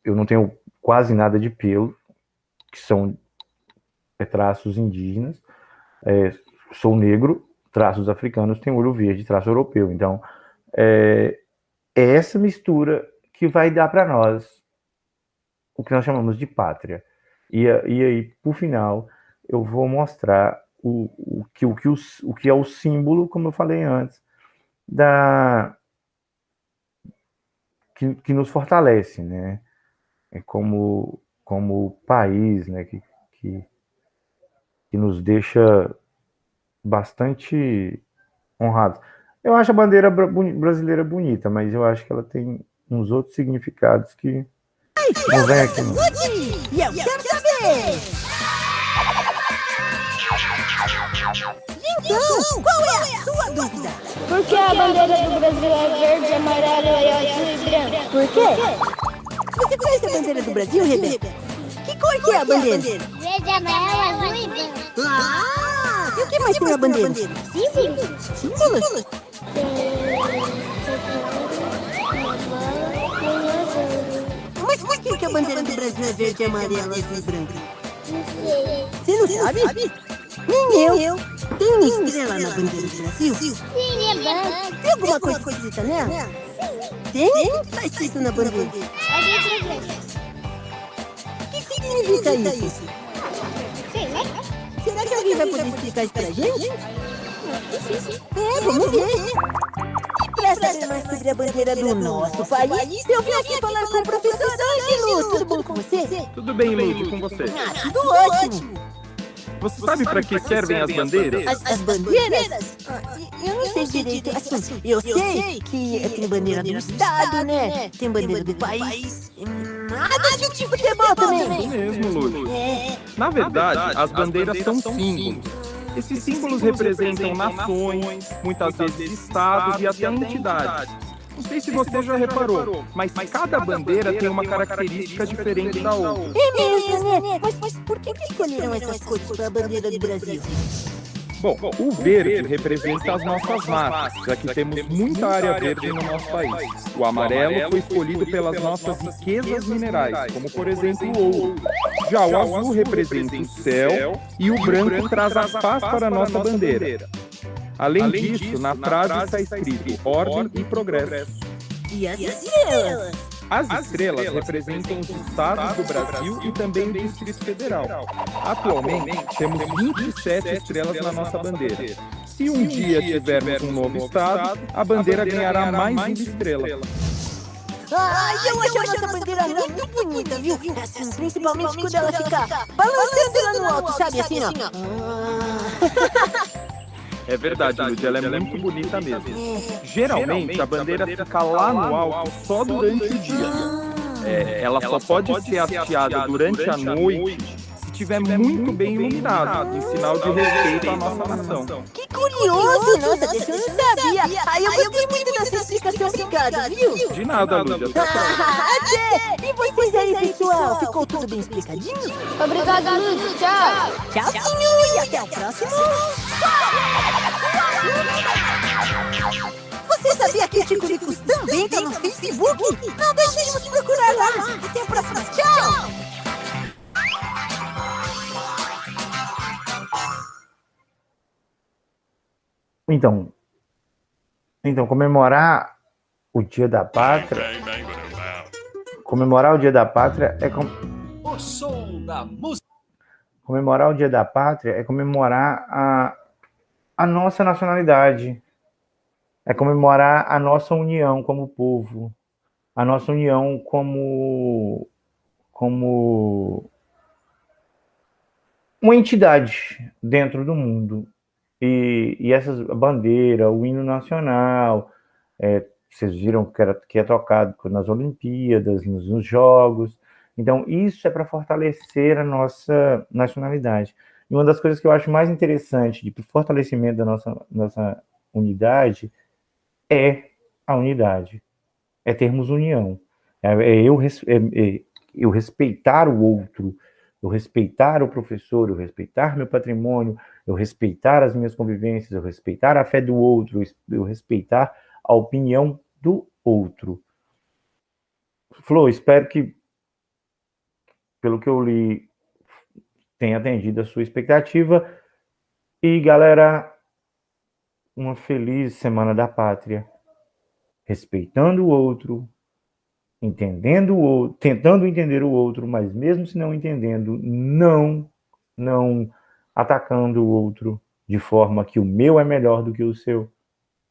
eu não tenho quase nada de pelo, que são traços indígenas. Sou negro, traços africanos, tenho olho verde, traço europeu. Então, é essa mistura que vai dar para nós o que nós chamamos de pátria. E aí, por final, eu vou mostrar o que é o símbolo, como eu falei antes, que nos fortalece, né? Como país, né? Que nos deixa bastante honrados. Eu acho a bandeira brasileira bonita, mas eu acho que ela tem uns outros significados que não vem aqui, não. E eu quero saber! Então, qual é a sua dúvida? Por que a bandeira do Brasil é verde, amarelo, azul e branco? Por quê? Você conhece a bandeira do Brasil, Rebeca? Que cor que é a bandeira? Verde, amarelo, azul e branco. Ah! E o que mais tem na bandeira? Símbolos. Símbolos? Mas por que a bandeira do Brasil é verde, amarelo, azul e branco? Não sei. Você não sabe? Nem eu. Tenho uma estrela na bandeira do Brasil? Sim, é branco. Tem alguma coisa escrita nela? Tem? O que tá escrito na bandeira? Alguém pra ver. O que significa isso? Sei lá. Será que alguém vai poder explicar isso pra gente? Vamos ver. E pra saber mais sobre a bandeira do nosso país, eu vim aqui falar com o professor Ângelo. Tudo bom com você? Tudo bem, Lud, com você? Tudo ótimo. Você sabe para que servem as bandeiras? As bandeiras? Eu não sei direito. Assim, eu sei que tem bandeira do estado, né? Tem bandeira do país. Do time de futebol também. Isso mesmo, Lud. Na verdade, as bandeiras são símbolos. Esses símbolos representam nações, muitas vezes estados e até entidades. Não sei se você já reparou, mas cada bandeira tem uma característica diferente da outra. É mesmo, né? Mas por que escolheram essas cores para a bandeira do Brasil? Bom, o verde representa as nossas matas, já que temos muita área verde no nosso país. O amarelo foi escolhido pelas nossas riquezas minerais, como por exemplo o ouro. Já o azul representa o céu e o branco traz a paz para a nossa bandeira. Além disso, na frase está escrito ordem e progresso. E as estrelas? As estrelas representam os estados do Brasil e também o Distrito Federal. Atualmente, temos 27 estrelas na nossa bandeira. Se um dia tivermos um novo estado, a bandeira ganhará mais uma estrela. Eu acho a nossa bandeira muito bonita, viu? Assim, principalmente quando ela fica balançando lá no alto, sabe assim, ó. É verdade, Lud, ela é muito bonita mesmo. Geralmente, a bandeira fica lá no alto só durante o dia. Ela só pode ser hasteada durante a noite se estiver muito bem iluminado, em sinal de respeito à nossa nação. Que curioso! Nossa, desse eu não sabia. Eu gostei muito dessa explicação, obrigado, viu? De nada, Lud, até a próxima. Até! E vocês aí, pessoal? Ficou tudo bem explicadinho? Obrigada, Lud. Tchau. Tchauzinho e até o próximo. Você sabia que o Tico Licos também tá no Facebook? Não deixe de nos procurar lá. Até a próxima. Tchau! Então, comemorar o Dia da Pátria... Comemorar o Dia da Pátria é... O som da música. Comemorar o Dia da Pátria é comemorar a nossa nacionalidade. É comemorar a nossa união como povo. A nossa união como uma entidade dentro do mundo. E essas bandeira, o hino nacional, vocês viram que é tocado nas Olimpíadas, nos Jogos. Então, isso é para fortalecer a nossa nacionalidade. E uma das coisas que eu acho mais interessante de fortalecimento da nossa unidade é a unidade. É termos união. Eu respeitar o outro, eu respeitar o professor, eu respeitar meu patrimônio, eu respeitar as minhas convivências, eu respeitar a fé do outro, eu respeitar a opinião do outro. Flor, espero que, pelo que eu li, tenha atendido a sua expectativa. E, galera, uma feliz Semana da Pátria. Respeitando o outro, entendendo o outro, tentando entender o outro, mas mesmo se não entendendo, não atacando o outro de forma que o meu é melhor do que o seu.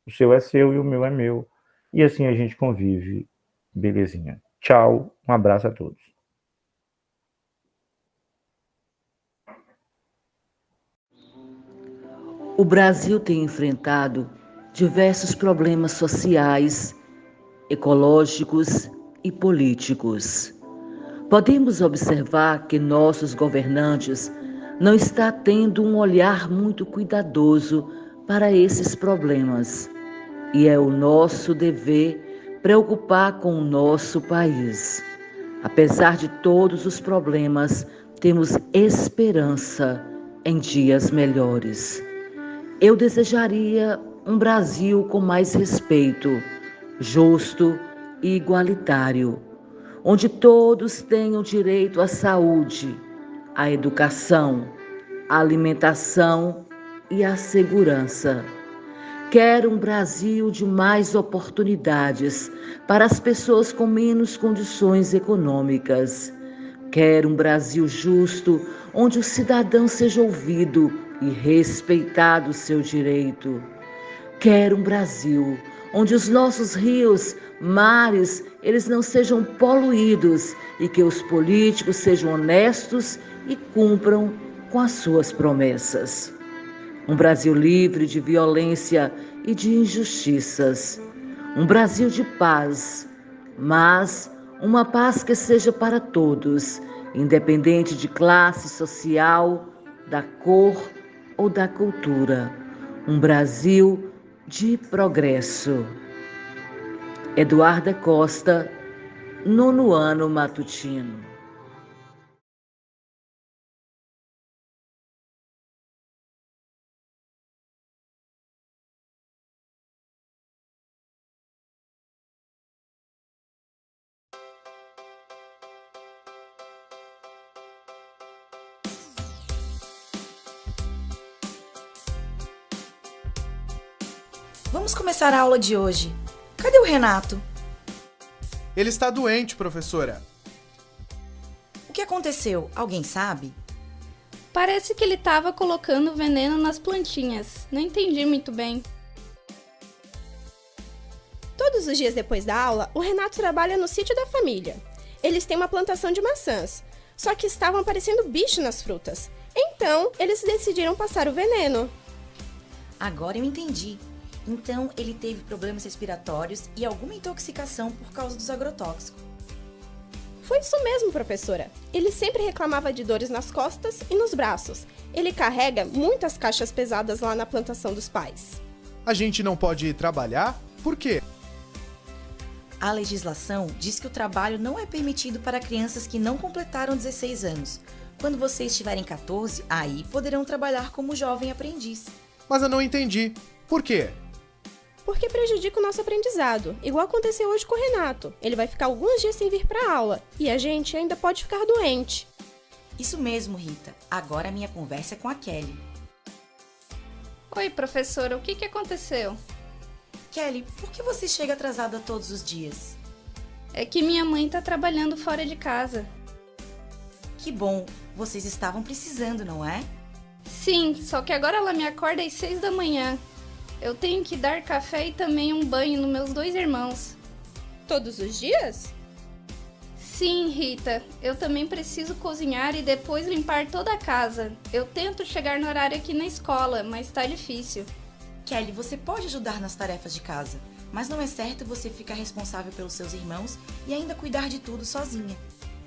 O seu é seu e o meu é meu. E assim a gente convive. Belezinha. Tchau. Um abraço a todos. O Brasil tem enfrentado diversos problemas sociais, ecológicos e políticos. Podemos observar que nossos governantes não estão tendo um olhar muito cuidadoso para esses problemas. E é o nosso dever preocupar com o nosso país. Apesar de todos os problemas, temos esperança em dias melhores. Eu desejaria um Brasil com mais respeito, justo e igualitário, onde todos tenham direito à saúde, à educação, à alimentação e a segurança. Quero um Brasil de mais oportunidades para as pessoas com menos condições econômicas. Quero um Brasil justo, onde o cidadão seja ouvido e respeitado o seu direito. Quero um Brasil onde os nossos rios, mares, eles não sejam poluídos e que os políticos sejam honestos e cumpram com as suas promessas. Um Brasil livre de violência e de injustiças. Um Brasil de paz, mas uma paz que seja para todos, independente de classe social, da cor ou da cultura. Um Brasil de progresso. Eduarda Costa, 9º ano matutino. Vamos começar a aula de hoje. Cadê o Renato? Ele está doente, professora. O que aconteceu? Alguém sabe? Parece que ele estava colocando veneno nas plantinhas. Não entendi muito bem. Todos os dias depois da aula, o Renato trabalha no sítio da família. Eles têm uma plantação de maçãs, só que estavam aparecendo bicho nas frutas. Então, eles decidiram passar o veneno. Agora eu entendi. Então, ele teve problemas respiratórios e alguma intoxicação por causa dos agrotóxicos. Foi isso mesmo, professora. Ele sempre reclamava de dores nas costas e nos braços. Ele carrega muitas caixas pesadas lá na plantação dos pais. A gente não pode ir trabalhar? Por quê? A legislação diz que o trabalho não é permitido para crianças que não completaram 16 anos. Quando vocês tiverem 14, aí poderão trabalhar como jovem aprendiz. Mas eu não entendi. Por quê? Porque prejudica o nosso aprendizado, igual aconteceu hoje com o Renato. Ele vai ficar alguns dias sem vir para a aula e a gente ainda pode ficar doente. Isso mesmo, Rita. Agora a minha conversa é com a Kelly. Oi, professora, o que aconteceu? Kelly, por que você chega atrasada todos os dias? É que minha mãe tá trabalhando fora de casa. Que bom, vocês estavam precisando, não é? Sim, só que agora ela me acorda às 6 da manhã. Eu tenho que dar café e também um banho nos meus 2 irmãos. Todos os dias? Sim, Rita. Eu também preciso cozinhar e depois limpar toda a casa. Eu tento chegar no horário aqui na escola, mas tá difícil. Kelly, você pode ajudar nas tarefas de casa, mas não é certo você ficar responsável pelos seus irmãos e ainda cuidar de tudo sozinha.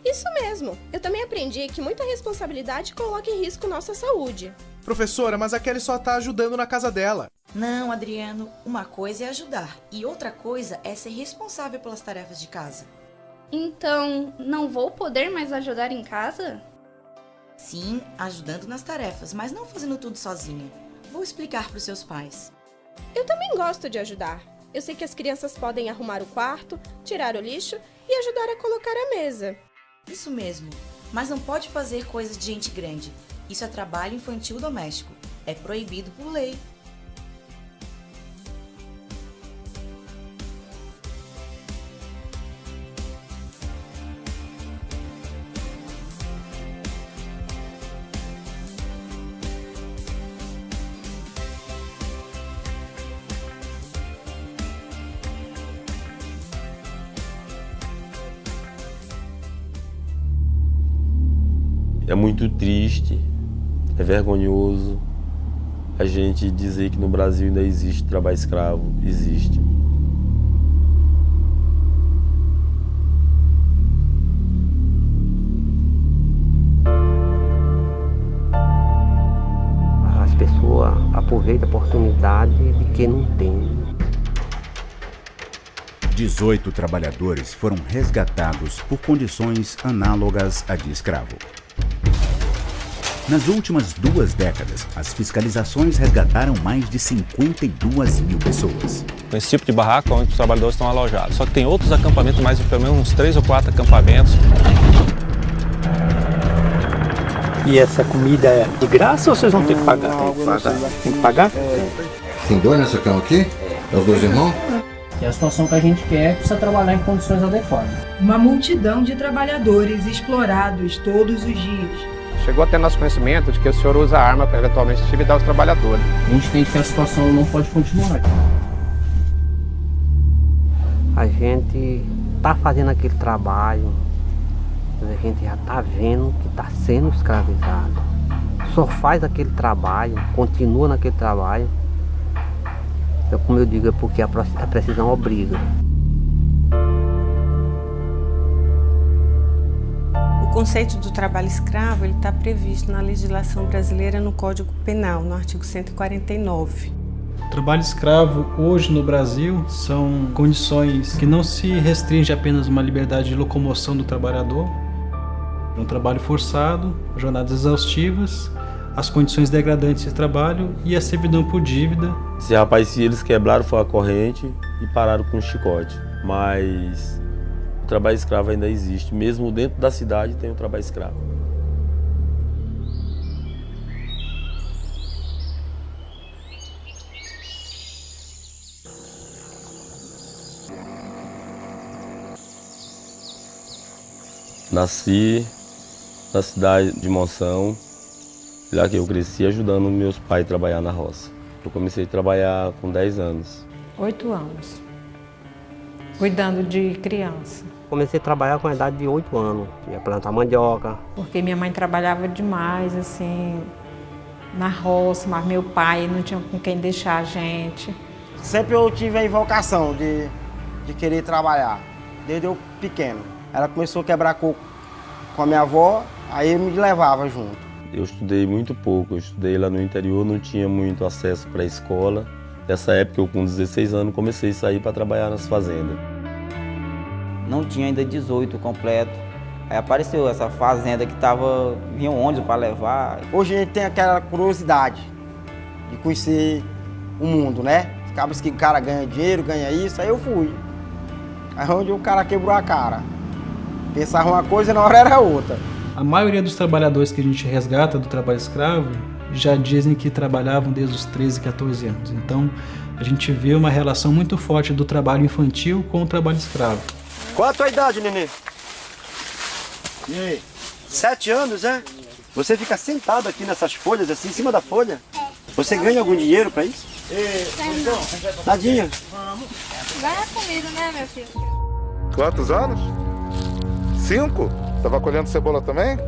Isso mesmo. Eu também aprendi que muita responsabilidade coloca em risco nossa saúde. Professora, mas a Kelly só está ajudando na casa dela. Não, Adriano. Uma coisa é ajudar e outra coisa é ser responsável pelas tarefas de casa. Então, não vou poder mais ajudar em casa? Sim, ajudando nas tarefas, mas não fazendo tudo sozinha. Vou explicar para os seus pais. Eu também gosto de ajudar. Eu sei que as crianças podem arrumar o quarto, tirar o lixo e ajudar a colocar a mesa. Isso mesmo, mas não pode fazer coisas de gente grande. Isso é trabalho infantil doméstico. É proibido por lei. É muito triste, é vergonhoso a gente dizer que no Brasil ainda existe trabalho escravo. Existe. As pessoas aproveitam a oportunidade de quem não tem. 18 trabalhadores foram resgatados por condições análogas à de escravo. Nas últimas 2 décadas, as fiscalizações resgataram mais de 52 mil pessoas. Esse tipo de barraco onde os trabalhadores estão alojados. Só que tem outros acampamentos, mais pelo menos uns 3 ou 4 acampamentos. E essa comida é de graça ou vocês vão ter que pagar? Tem que pagar? Tem dois nessa cama aqui? É os dois irmãos? E a situação que a gente quer é precisa trabalhar em condições adequadas. Uma multidão de trabalhadores explorados todos os dias. Chegou até nosso conhecimento de que o senhor usa a arma para eventualmente intimidar os trabalhadores. A gente entende que a situação não pode continuar. A gente tá fazendo aquele trabalho, mas a gente já tá vendo que tá sendo escravizado. Só faz aquele trabalho, continua naquele trabalho. Então, como eu digo, é porque a precisão obriga. O conceito do trabalho escravo está previsto na legislação brasileira no Código Penal, no artigo 149. O trabalho escravo hoje no Brasil são condições que não se restringe apenas uma liberdade de locomoção do trabalhador, um trabalho forçado, jornadas exaustivas, as condições degradantes de trabalho e a servidão por dívida. Esse rapaz, se eles quebraram foi a corrente e pararam com um chicote, mas o trabalho escravo ainda existe, mesmo dentro da cidade tem o trabalho escravo. Nasci na cidade de Monção, lá que eu cresci ajudando meus pais a trabalhar na roça. Eu comecei a trabalhar com 10 anos. 8 anos, cuidando de criança. Comecei a trabalhar com a idade de 8 anos, ia plantar mandioca. Porque minha mãe trabalhava demais, assim, na roça, mas meu pai não tinha com quem deixar a gente. Sempre eu tive a invocação de querer trabalhar, desde eu pequeno. Ela começou a quebrar coco com a minha avó, aí eu me levava junto. Eu estudei muito pouco, eu estudei lá no interior, não tinha muito acesso para a escola. Nessa época, eu com 16 anos, comecei a sair para trabalhar nas fazendas. Não tinha ainda 18 completo. Aí apareceu essa fazenda que vinha um ônibus para levar. Hoje a gente tem aquela curiosidade de conhecer o mundo, né? Acaba que o cara ganha dinheiro, ganha isso, aí eu fui. Aí onde o cara quebrou a cara. Pensava uma coisa e na hora era outra. A maioria dos trabalhadores que a gente resgata do trabalho escravo já dizem que trabalhavam desde os 13, 14 anos. Então, a gente vê uma relação muito forte do trabalho infantil com o trabalho escravo. Qual a tua idade, nenê? E aí? 7 anos, é? Você fica sentado aqui nessas folhas, assim, em cima da folha? Você ganha algum dinheiro pra isso? Tadinha. Ganha comida, né, meu filho? Quantos anos? 5? Tava colhendo cebola também?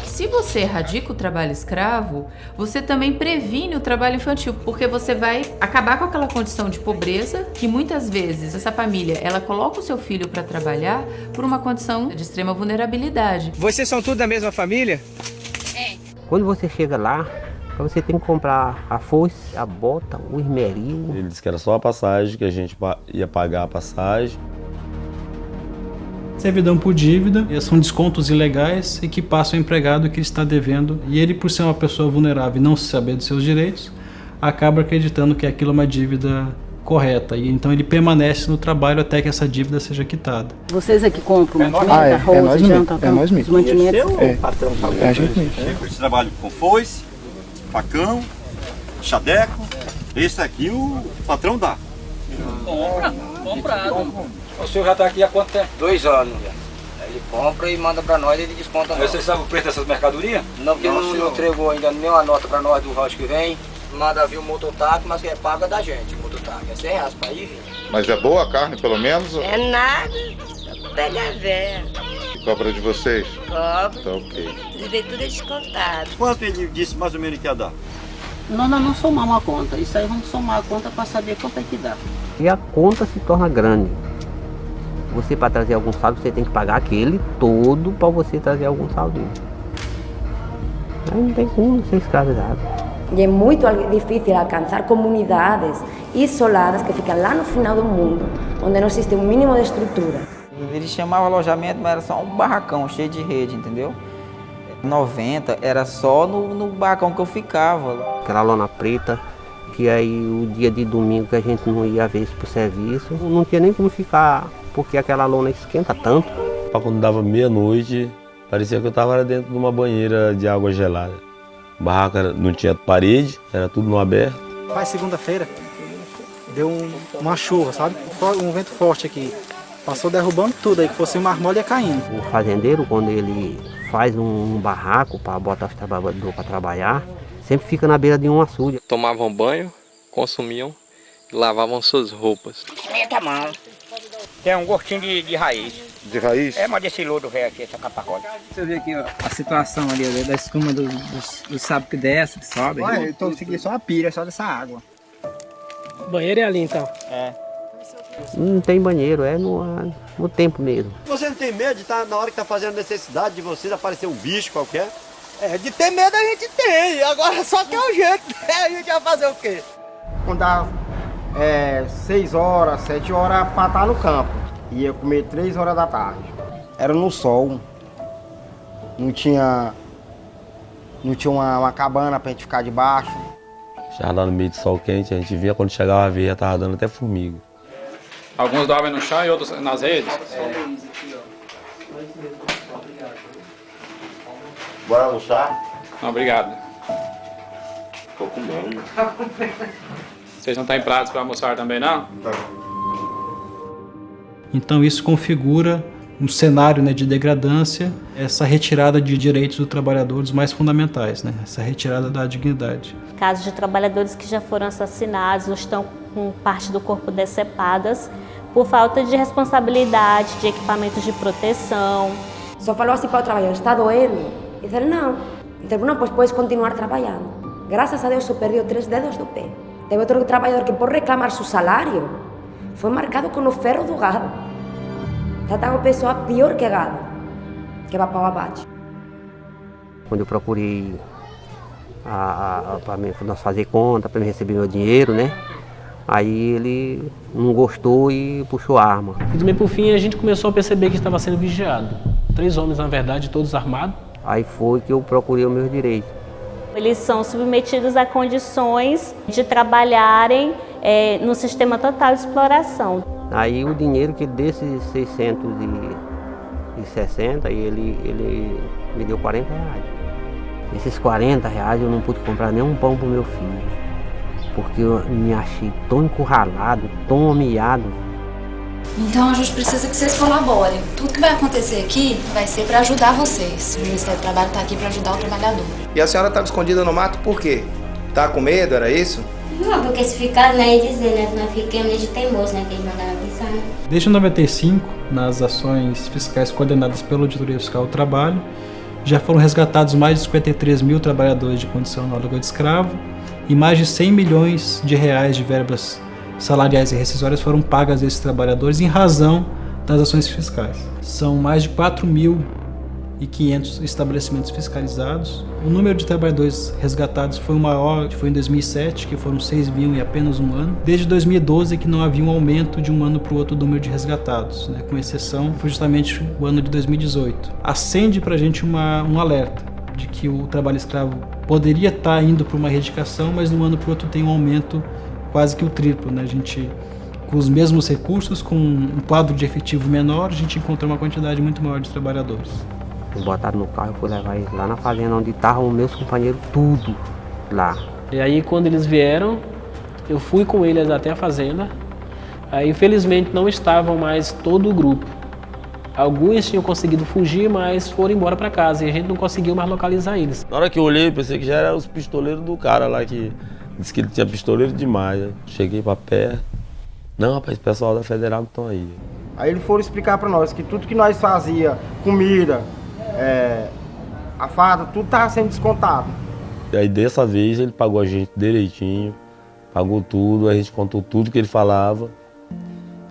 Se você erradica o trabalho escravo, você também previne o trabalho infantil, porque você vai acabar com aquela condição de pobreza que muitas vezes essa família, ela coloca o seu filho para trabalhar por uma condição de extrema vulnerabilidade. Vocês são tudo da mesma família? É. Quando você chega lá, você tem que comprar a foice, a bota, o esmeril. Ele disse que era só a passagem, que a gente ia pagar a passagem. Servidão por dívida, são descontos ilegais e que passam ao empregado que está devendo, e ele, por ser uma pessoa vulnerável e não saber dos seus direitos, acaba acreditando que aquilo é uma dívida correta, e então ele permanece no trabalho até que essa dívida seja quitada. Vocês aqui compram mantimento, arroz, janta, os mantimentos? É a gente mesmo. Eu trabalho com foice, facão, chadeco. Esse aqui o patrão dá. Comprado. O senhor já está aqui há quanto tempo? 2 anos. Ele compra e manda para nós e ele desconta. Você sabe o preço dessas mercadorias? Não, porque não entregou ainda nenhuma nota para nós do rancho que vem. Manda vir o mototáxi, mas que é paga da gente, o mototáxi. É 100 reais para ir vir. Mas é boa a carne, pelo menos? É nada, pega velha. Cobra de vocês? Cobra. Tá ok. Tudo é descontado. Quanto ele disse mais ou menos que ia dar? Nós não somamos a conta. Isso aí vamos somar a conta para saber quanto é que dá. E a conta se torna grande. Você, para trazer algum saldo, você tem que pagar aquele todo para você trazer algum saldinho. Aí não tem como ser escravizado. E é muito difícil alcançar comunidades isoladas que ficam lá no final do mundo, onde não existe um mínimo de estrutura. Eles chamavam alojamento, mas era só um barracão cheio de rede, entendeu? 90 era só no barracão que eu ficava. Aquela lona preta, que aí o dia de domingo que a gente não ia ver isso pro serviço, não tinha nem como ficar, porque aquela lona esquenta tanto. Quando dava meia-noite, Parecia que eu estava dentro de uma banheira de água gelada. O barraco não tinha parede, era tudo no aberto. Pai, segunda-feira, deu uma chuva, sabe? Um vento forte aqui. Passou derrubando tudo aí, que fosse uma armolha ia caindo. O fazendeiro, quando ele faz um barraco para botar os trabalhadores para trabalhar, sempre fica na beira de um açude. Tomavam banho, consumiam e lavavam suas roupas. Meta a mão. Tem um gostinho de raiz. De raiz? É, mas desse lodo velho aqui, essa capacote. Você vê aqui ó, a situação ali da escuma do sábio que desce, que sobe. Olha, eu tô seguindo só a pira, só dessa água. O banheiro é ali então? É. Não tem banheiro, é no tempo mesmo. Você não tem medo de estar na hora que está fazendo necessidade de vocês aparecer um bicho qualquer? É, de ter medo a gente tem, agora só que é o jeito, a gente vai fazer o quê? Quando dá 6 horas, 7 horas para estar no campo. Ia comer 3 horas da tarde. Era no sol. Não tinha uma cabana pra gente ficar debaixo. Já lá no meio do sol quente, a gente via quando chegava a ver, já estava dando até formiga. Alguns dormem no chão e outros nas redes. Bora almoçar? Não, obrigado. Tô comendo. Vocês não têm pratos para almoçar também, não? Então isso configura um cenário, né, de degradância, essa retirada de direitos dos trabalhadores mais fundamentais, né, essa retirada da dignidade. Casos de trabalhadores que já foram assassinados ou estão com parte do corpo decepadas por falta de responsabilidade, de equipamentos de proteção. Só falou assim para o trabalhador, está doendo? E disse, não. Disse, não, pues puedes continuar trabalhando. Graças a Deus só perdeu 3 dedos do pé. Teve outro trabalhador que por reclamar seu salário foi marcado com o ferro do gado. Trataram a pessoa pior que gado, que vai para o abate. Quando eu procurei para nós fazer conta, para me receber meu dinheiro, né? Aí ele não gostou e puxou a arma. E do meio pro fim a gente começou a perceber que estava sendo vigiado. 3 homens, na verdade, todos armados. Aí foi que eu procurei o meu direito. Eles são submetidos a condições de trabalharem no sistema total de exploração. Aí o dinheiro que desses 660, ele me deu 40 reais. Esses 40 reais eu não pude comprar nem um pão pro meu filho. Porque eu me achei tão encurralado, tão humilhado. Então a gente precisa que vocês colaborem. Tudo que vai acontecer aqui vai ser para ajudar vocês. O Ministério do Trabalho está aqui para ajudar o trabalhador. E a senhora estava escondida no mato por quê? Tá com medo, era isso? Não, porque se ficar, né, dizer, né, que nós ficamos de teimoso, né, que eles mandaram avisar, né? Desde 95, nas ações fiscais coordenadas pela Auditoria Fiscal do Trabalho, já foram resgatados mais de 53 mil trabalhadores de condição análoga de escravo e mais de 100 milhões de reais de verbas salariais e rescisórias foram pagas a esses trabalhadores em razão das ações fiscais. São mais de 4.500 estabelecimentos fiscalizados. O número de trabalhadores resgatados foi o maior, foi em 2007, que foram 6 mil em apenas um ano. Desde 2012 que não havia um aumento de um ano para o outro do número de resgatados, né? Com exceção, foi justamente o ano de 2018. Acende para a gente um alerta de que o trabalho escravo poderia estar indo para uma erradicação, mas de um ano para o outro tem um aumento quase que o triplo, né? A gente, com os mesmos recursos, com um quadro de efetivo menor, a gente encontrou uma quantidade muito maior de trabalhadores. Me botaram no carro e fui levar eles lá na fazenda onde estavam os meus companheiros, tudo lá. E aí quando eles vieram, eu fui com eles até a fazenda. Aí infelizmente não estavam mais todo o grupo. Alguns tinham conseguido fugir, mas foram embora para casa e a gente não conseguiu mais localizar eles. Na hora que eu olhei, pensei que já eram os pistoleiros do cara lá que disse que ele tinha pistoleiro demais. Cheguei para perto. Não, rapaz, o pessoal da Federal que estão aí. Aí eles foram explicar para nós que tudo que nós fazia, comida, a farda, tudo estava sendo descontado. E aí dessa vez ele pagou a gente direitinho, pagou tudo, a gente contou tudo que ele falava.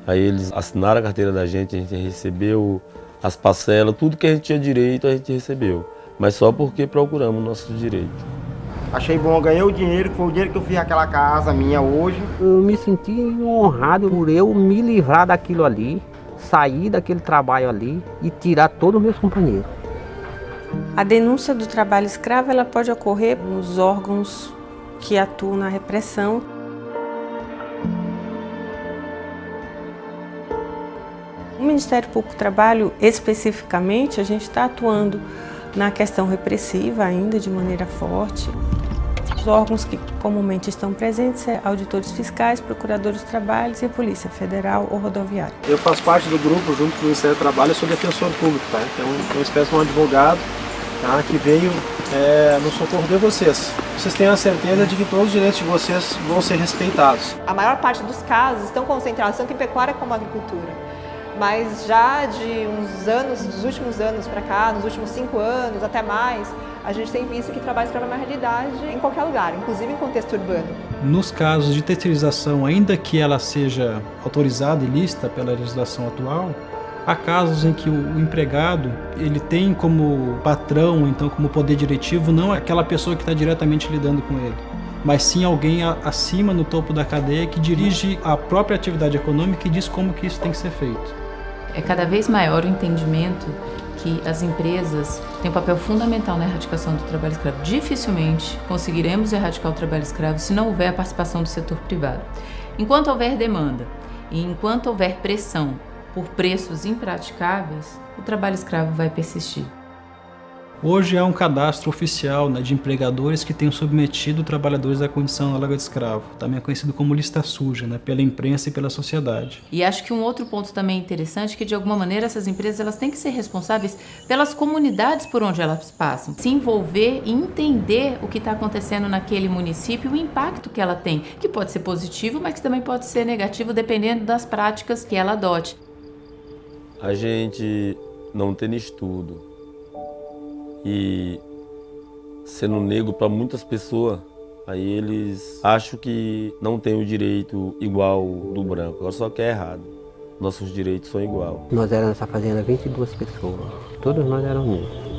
Aí eles assinaram a carteira da gente, a gente recebeu as parcelas, tudo que a gente tinha direito a gente recebeu. Mas só porque procuramos nossos direitos. Achei bom, ganhei o dinheiro, que foi o dinheiro que eu fiz aquela casa minha hoje. Eu me senti honrado por eu me livrar daquilo ali, sair daquele trabalho ali e tirar todos os meus companheiros. A denúncia do trabalho escravo ela pode ocorrer nos órgãos que atuam na repressão. O Ministério Público do Trabalho, especificamente, a gente está atuando na questão repressiva ainda de maneira forte. Os órgãos que comumente estão presentes são auditores fiscais, procuradores do trabalho e Polícia Federal ou Rodoviária. Eu faço parte do grupo, junto com o Ministério do Trabalho, eu sou defensor público, tá? Então, uma espécie de um advogado, tá? Que veio no socorro de vocês. Vocês tenham a certeza de que todos os direitos de vocês vão ser respeitados. A maior parte dos casos estão concentrados tanto em pecuária como agricultura. Mas já de uns anos, dos últimos anos para cá, nos últimos 5 anos, até mais, a gente tem visto que trabalho escravo é uma realidade em qualquer lugar, inclusive em contexto urbano. Nos casos de terceirização, ainda que ela seja autorizada e lícita pela legislação atual, há casos em que o empregado ele tem como patrão, então como poder diretivo, não aquela pessoa que está diretamente lidando com ele, mas sim alguém acima no topo da cadeia que dirige a própria atividade econômica e diz como que isso tem que ser feito. É cada vez maior o entendimento que as empresas têm um papel fundamental na erradicação do trabalho escravo. Dificilmente conseguiremos erradicar o trabalho escravo se não houver a participação do setor privado. Enquanto houver demanda e enquanto houver pressão por preços impraticáveis, o trabalho escravo vai persistir. Hoje há um cadastro oficial, né, de empregadores que tenham submetido trabalhadores à condição análoga de escravo, também é conhecido como lista suja, né, pela imprensa e pela sociedade. E acho que um outro ponto também interessante é que, de alguma maneira, essas empresas elas têm que ser responsáveis pelas comunidades por onde elas passam, se envolver e entender o que está acontecendo naquele município, o impacto que ela tem, que pode ser positivo, mas que também pode ser negativo dependendo das práticas que ela adote. A gente não tem estudo. E sendo negro para muitas pessoas, aí eles acham que não tem o direito igual do branco, agora só que é errado. Nossos direitos são iguais. Nós éramos nessa fazenda 22 pessoas, todos nós éramos negros.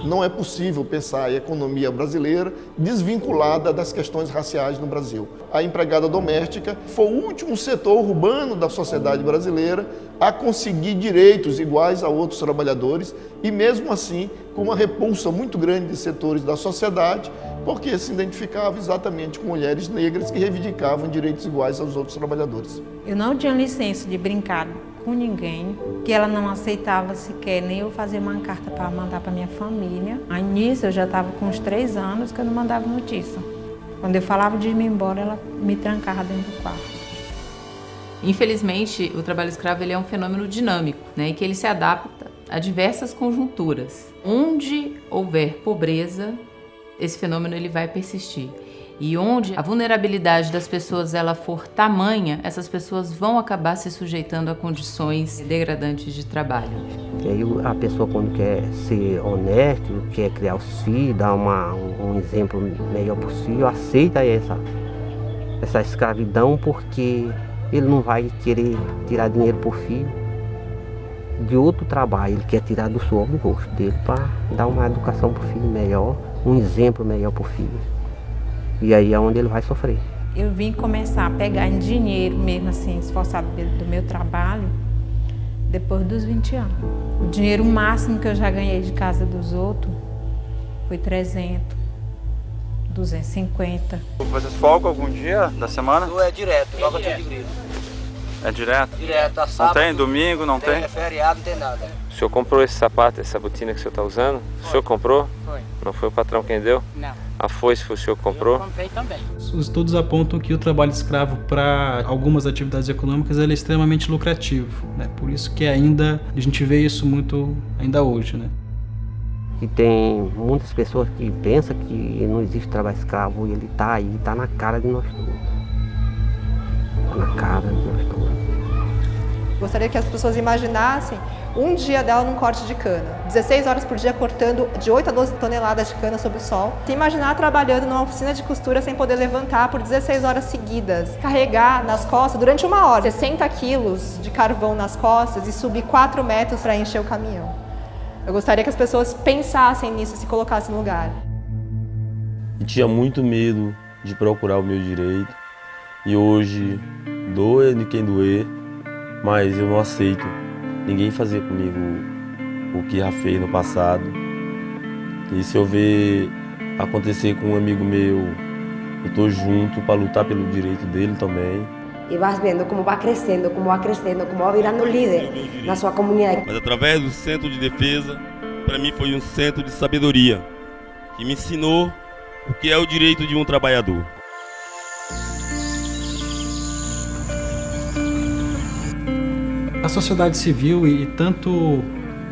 Não é possível pensar a economia brasileira desvinculada das questões raciais no Brasil. A empregada doméstica foi o último setor urbano da sociedade brasileira a conseguir direitos iguais a outros trabalhadores e mesmo assim com uma repulsa muito grande de setores da sociedade porque se identificava exatamente com mulheres negras que reivindicavam direitos iguais aos outros trabalhadores. Eu não tinha licença de brincar com ninguém, que ela não aceitava sequer nem eu fazer uma carta para mandar para minha família. Aí nisso eu já estava com uns 3 anos que eu não mandava notícia. Quando eu falava de ir embora, ela me trancava dentro do quarto. Infelizmente, o trabalho escravo ele é um fenômeno dinâmico, né, e que ele se adapta a diversas conjunturas. Onde houver pobreza, esse fenômeno ele vai persistir. E onde a vulnerabilidade das pessoas ela for tamanha, essas pessoas vão acabar se sujeitando a condições degradantes de trabalho. E aí a pessoa quando quer ser honesto, quer criar os filhos, dar um exemplo melhor possível, aceita essa escravidão porque ele não vai querer tirar dinheiro por filho de outro trabalho, ele quer tirar do suor do rosto dele para dar uma educação para o filho melhor, um exemplo melhor para o filho. E aí é onde ele vai sofrer. Eu vim começar a pegar em dinheiro mesmo assim, esforçado do meu trabalho, depois dos 20 anos. O dinheiro máximo que eu já ganhei de casa dos outros foi 300, 250. Vocês folgam algum dia da semana? É direto, igual que eu de grilo. É direto? Direto, tá sábado. Não tem? Domingo não tem? É feriado, não tem nada. O senhor comprou esse sapato, essa botina que o senhor está usando? Foi. O senhor comprou? Foi. Não foi o patrão quem deu? Não. A foice foi o senhor que comprou? Eu comprei também. Os estudos apontam que o trabalho escravo para algumas atividades econômicas ele é extremamente lucrativo, né? Por isso que ainda a gente vê isso muito ainda hoje, né? E tem muitas pessoas que pensam que não existe trabalho escravo e ele está aí, está na cara de nós todos. Está na cara de nós todos. Gostaria que as pessoas imaginassem um dia dela num corte de cana, 16 horas por dia cortando de 8 a 12 toneladas de cana sob o sol. Se imaginar trabalhando numa oficina de costura sem poder levantar por 16 horas seguidas, carregar nas costas durante 1 hora 60 quilos de carvão nas costas e subir 4 metros para encher o caminhão. Eu gostaria que as pessoas pensassem nisso, se colocassem no lugar. E tinha muito medo de procurar o meu direito e hoje doer de quem doer, mas eu não aceito ninguém fazer comigo o que já fez no passado. E se eu ver acontecer com um amigo meu, eu estou junto para lutar pelo direito dele também. E vas vendo como vai crescendo, como vai crescendo, como vai virando líder na sua comunidade. Mas através do Centro de Defesa, para mim foi um centro de sabedoria, que me ensinou o que é o direito de um trabalhador. A sociedade civil e tanto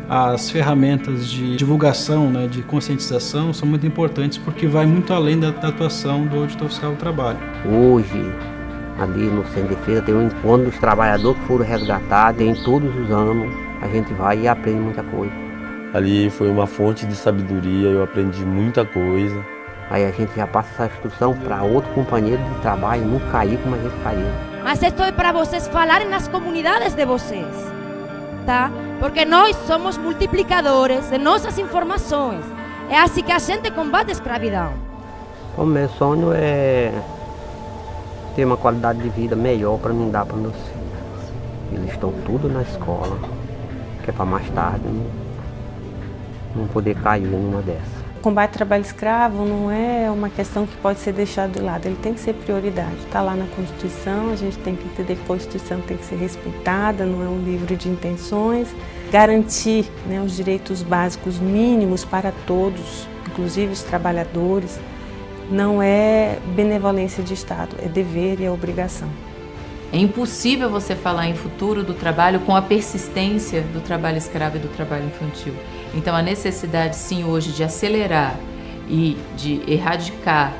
as ferramentas de divulgação, né, de conscientização, são muito importantes porque vai muito além da atuação do auditor fiscal do trabalho. Hoje, ali no Centro de Defesa, tem um encontro dos trabalhadores que foram resgatados, tem todos os anos, a gente vai e aprende muita coisa. Ali foi uma fonte de sabedoria, eu aprendi muita coisa. Aí a gente já passa essa instrução para outro companheiro de trabalho, não cair como a gente caiu. Mas isto é para vocês falarem nas comunidades de vocês, tá? Porque nós somos multiplicadores de nossas informações. É assim que a gente combate a escravidão. O meu sonho é ter uma qualidade de vida melhor para mim dar para meus filhos. Eles estão tudo na escola, que é para mais tarde não poder cair numa dessas. O combate ao trabalho escravo não é uma questão que pode ser deixada de lado, ele tem que ser prioridade. Está lá na Constituição, a gente tem que entender que a Constituição tem que ser respeitada, não é um livro de intenções. Garantir, né, os direitos básicos mínimos para todos, inclusive os trabalhadores, não é benevolência de Estado, é dever e é obrigação. É impossível você falar em futuro do trabalho com a persistência do trabalho escravo e do trabalho infantil. Então a necessidade sim hoje de acelerar e de erradicar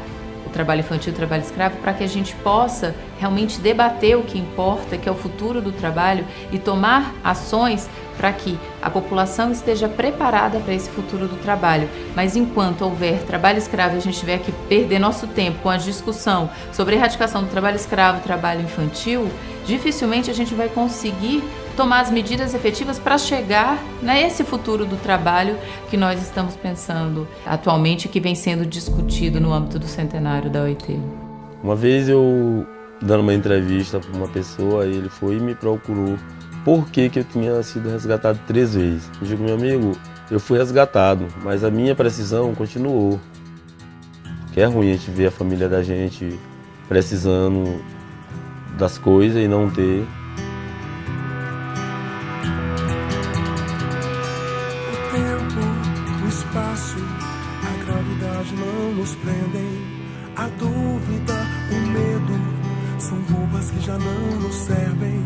o trabalho infantil e o trabalho escravo para que a gente possa realmente debater o que importa, que é o futuro do trabalho e tomar ações para que a população esteja preparada para esse futuro do trabalho. Mas enquanto houver trabalho escravo e a gente tiver que perder nosso tempo com a discussão sobre a erradicação do trabalho escravo e trabalho infantil, dificilmente a gente vai conseguir tomar as medidas efetivas para chegar nesse futuro do trabalho que nós estamos pensando atualmente, que vem sendo discutido no âmbito do centenário da OIT. Uma vez eu, dando uma entrevista para uma pessoa, ele foi e me procurou por que eu tinha sido resgatado 3 vezes. Eu digo, meu amigo, eu fui resgatado, mas a minha precisão continuou. Que é ruim a gente ver a família da gente precisando das coisas e não ter. O tempo, o espaço, a gravidade não nos prendem. A dúvida, o medo, são roupas que já não nos servem.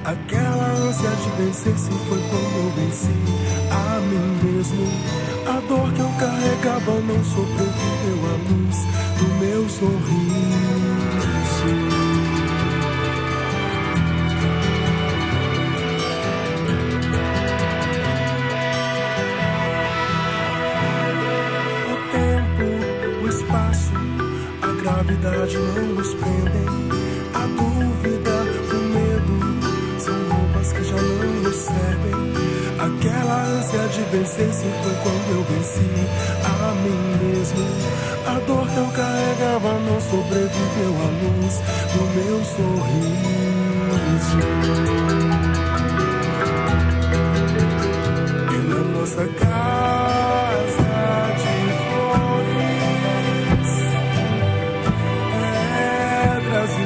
Aquela ânsia de vencer se foi quando eu venci a mim mesmo. A dor que eu carregava não sobreviveu à luz do meu sorriso. O tempo, o espaço, a gravidade não nos prendem. A dúvida, o medo, são roupas que já não nos servem. Aquela ânsia de vencer se foi quando eu venci a mim mesmo. A dor que eu carregava não sobreviveu à luz do meu sorriso. E na nossa casa de flores, pedras e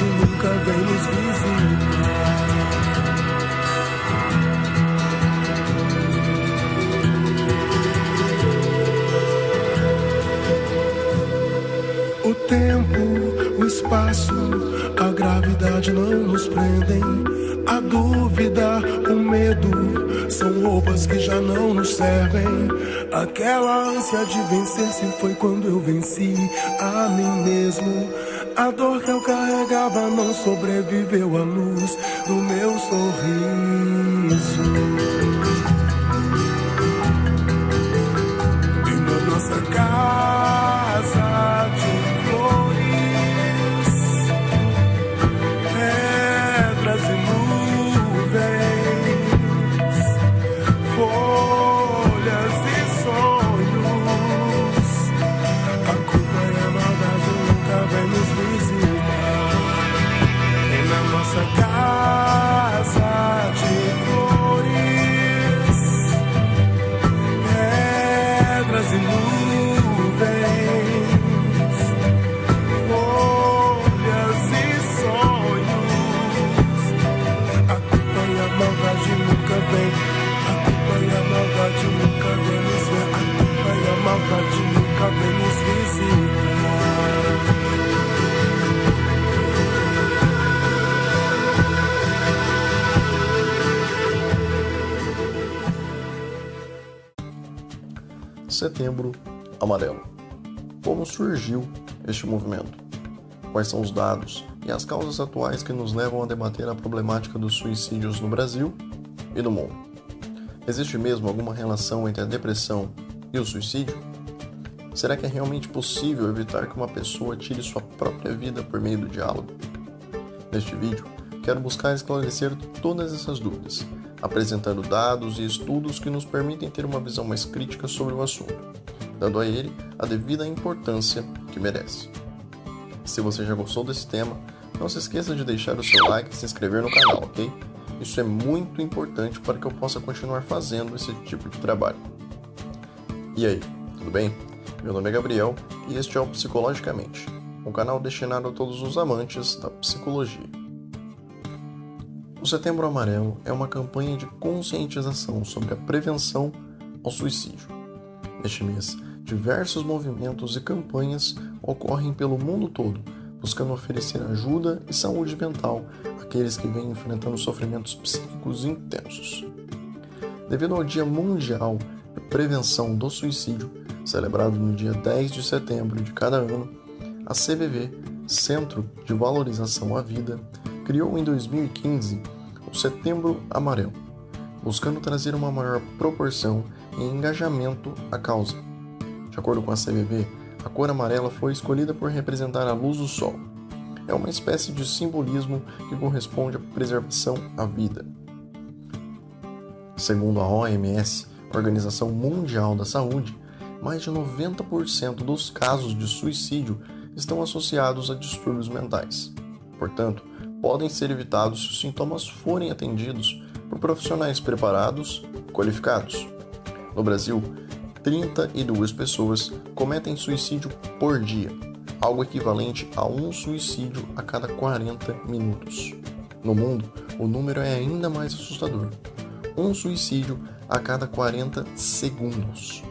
nunca vem nos visitar. O tempo, o espaço, a gravidade não nos prendem. A dúvida, o medo, são roupas que já não nos servem. Aquela ânsia de vencer se foi quando eu venci a mim mesmo. A dor que eu carregava não sobreviveu à luz do meu sorriso. E na nossa casa de flores, pedras e nuvens, folhas e sonhos, a culpa e a maldade nunca vem nos visitar. E na nossa casa de Setembro Amarelo. Como surgiu este movimento? Quais são os dados e as causas atuais que nos levam a debater a problemática dos suicídios no Brasil e no mundo? Existe mesmo alguma relação entre a depressão e o suicídio? Será que é realmente possível evitar que uma pessoa tire sua própria vida por meio do diálogo? Neste vídeo, quero buscar esclarecer todas essas dúvidas, apresentando dados e estudos que nos permitem ter uma visão mais crítica sobre o assunto, dando a ele a devida importância que merece. Se você já gostou desse tema, não se esqueça de deixar o seu like e se inscrever no canal, ok? Isso é muito importante para que eu possa continuar fazendo esse tipo de trabalho. E aí, tudo bem? Meu nome é Gabriel e este é o Psicologicamente, um canal destinado a todos os amantes da psicologia. O Setembro Amarelo é uma campanha de conscientização sobre a prevenção ao suicídio. Neste mês, diversos movimentos e campanhas ocorrem pelo mundo todo, buscando oferecer ajuda e saúde mental àqueles que vêm enfrentando sofrimentos psíquicos intensos. Devido ao Dia Mundial de Prevenção do Suicídio, celebrado no dia 10 de setembro de cada ano, a CVV, Centro de Valorização à Vida, criou em 2015 o Setembro Amarelo, buscando trazer uma maior proporção e engajamento à causa. De acordo com a CVV, a cor amarela foi escolhida por representar a luz do sol. É uma espécie de simbolismo que corresponde à preservação à vida. Segundo a OMS, Organização Mundial da Saúde, mais de 90% dos casos de suicídio estão associados a distúrbios mentais. Portanto, podem ser evitados se os sintomas forem atendidos por profissionais preparados e qualificados. No Brasil, 32 pessoas cometem suicídio por dia, algo equivalente a um suicídio a cada 40 minutos. No mundo, o número é ainda mais assustador: um suicídio a cada 40 segundos.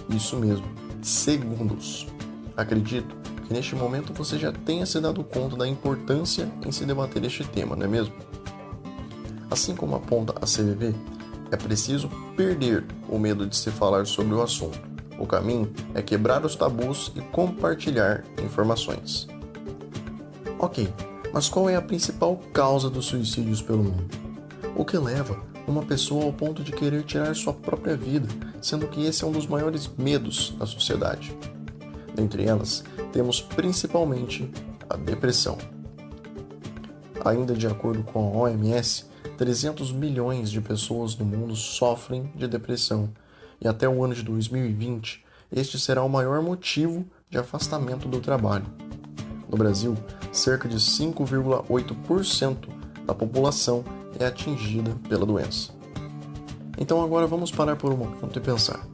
Isso mesmo, segundos. Acredito que neste momento você já tenha se dado conta da importância em se debater este tema, não é mesmo? Assim como aponta a CVV, é preciso perder o medo de se falar sobre o assunto. O caminho é quebrar os tabus e compartilhar informações. Ok, mas qual é a principal causa dos suicídios pelo mundo? O que leva uma pessoa ao ponto de querer tirar sua própria vida, sendo que esse é um dos maiores medos da sociedade? Dentre elas, temos principalmente a depressão. Ainda de acordo com a OMS, 300 milhões de pessoas no mundo sofrem de depressão, e até o ano de 2020, este será o maior motivo de afastamento do trabalho. No Brasil, cerca de 5,8% da população é atingida pela doença. Então agora vamos parar por um momento e pensar.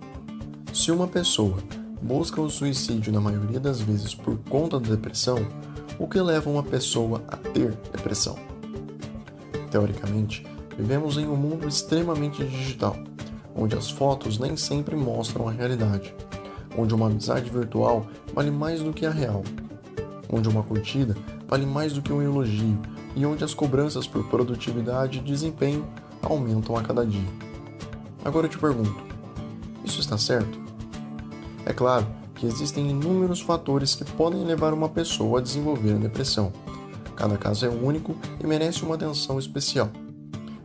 Se uma pessoa busca o suicídio na maioria das vezes por conta da depressão, o que leva uma pessoa a ter depressão? Teoricamente, vivemos em um mundo extremamente digital, onde as fotos nem sempre mostram a realidade, onde uma amizade virtual vale mais do que a real, onde uma curtida vale mais do que um elogio e onde as cobranças por produtividade e desempenho aumentam a cada dia. Agora eu te pergunto, isso está certo? É claro que existem inúmeros fatores que podem levar uma pessoa a desenvolver a depressão. Cada caso é único e merece uma atenção especial.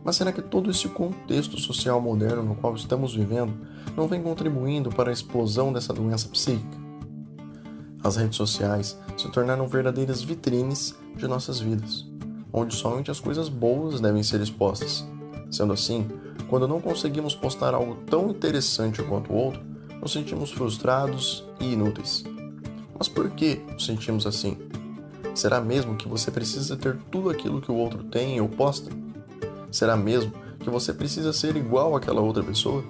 Mas será que todo esse contexto social moderno no qual estamos vivendo não vem contribuindo para a explosão dessa doença psíquica? As redes sociais se tornaram verdadeiras vitrines de nossas vidas, onde somente as coisas boas devem ser expostas. Sendo assim, quando não conseguimos postar algo tão interessante quanto o outro, nos sentimos frustrados e inúteis. Mas por que nos sentimos assim? Será mesmo que você precisa ter tudo aquilo que o outro tem ou posta? Será mesmo que você precisa ser igual àquela outra pessoa?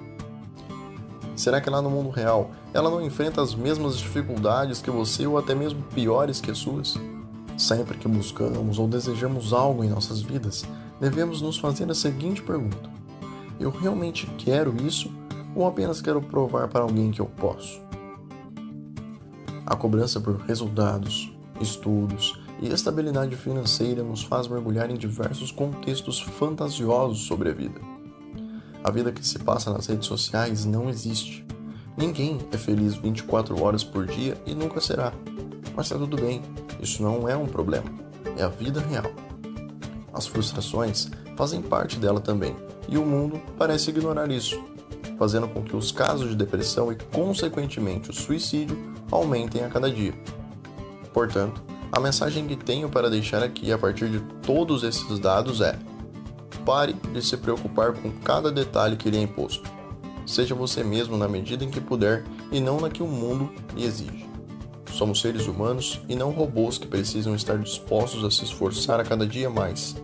Será que lá no mundo real ela não enfrenta as mesmas dificuldades que você ou até mesmo piores que as suas? Sempre que buscamos ou desejamos algo em nossas vidas, devemos nos fazer a seguinte pergunta: eu realmente quero isso ou apenas quero provar para alguém que eu posso? A cobrança por resultados, estudos e estabilidade financeira nos faz mergulhar em diversos contextos fantasiosos sobre a vida. A vida que se passa nas redes sociais não existe. Ninguém é feliz 24 horas por dia e nunca será. Mas tá tudo bem, isso não é um problema, é a vida real. As frustrações fazem parte dela também, e o mundo parece ignorar isso, fazendo com que os casos de depressão e, consequentemente, o suicídio aumentem a cada dia. Portanto, a mensagem que tenho para deixar aqui a partir de todos esses dados é: pare de se preocupar com cada detalhe que lhe é imposto. Seja você mesmo na medida em que puder e não na que o mundo lhe exige. Somos seres humanos e não robôs que precisam estar dispostos a se esforçar a cada dia mais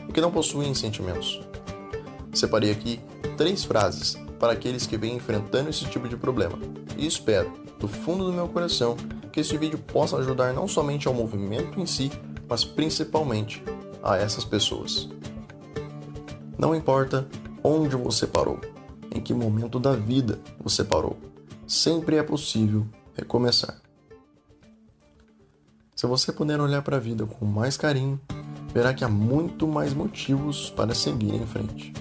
e que não possuem sentimentos. Separei aqui 3 frases para aqueles que vêm enfrentando esse tipo de problema e espero, do fundo do meu coração, que esse vídeo possa ajudar não somente ao movimento em si, mas principalmente a essas pessoas. Não importa onde você parou, em que momento da vida você parou, sempre é possível recomeçar. Se você puder olhar para a vida com mais carinho, verá que há muito mais motivos para seguir em frente.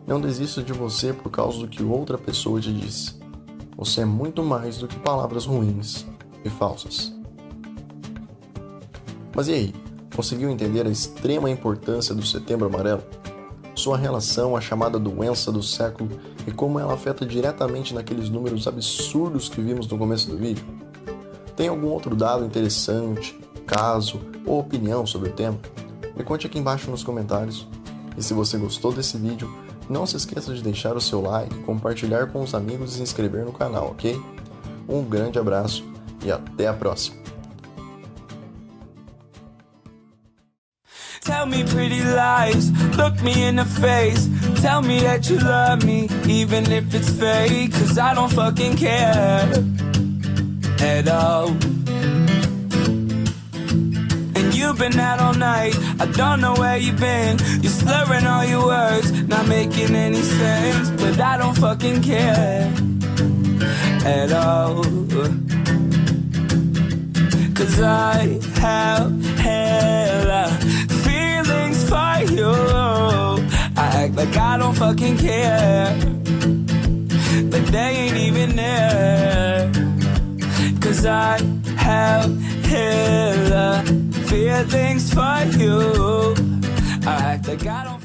Não desista de você por causa do que outra pessoa te disse. Você é muito mais do que palavras ruins e falsas. Mas e aí, conseguiu entender a extrema importância do Setembro Amarelo? Sua relação à chamada doença do século e como ela afeta diretamente naqueles números absurdos que vimos no começo do vídeo? Tem algum outro dado interessante, caso ou opinião sobre o tema? Me conte aqui embaixo nos comentários. E se você gostou desse vídeo, não se esqueça de deixar o seu like, compartilhar com os amigos e se inscrever no canal, ok? Um grande abraço e até a próxima! Tell me pretty lies, look me in the face. Tell me that you love me, even if it's fake. Cause I don't fucking care at all. And you've been out all night, I don't know where you've been. You're slurring all your words, not making any sense. But I don't fucking care at all. Cause I have hella feelings for you. I act like I don't fucking care, but they ain't even there. Cause I have hella feelings for you. I act like I don't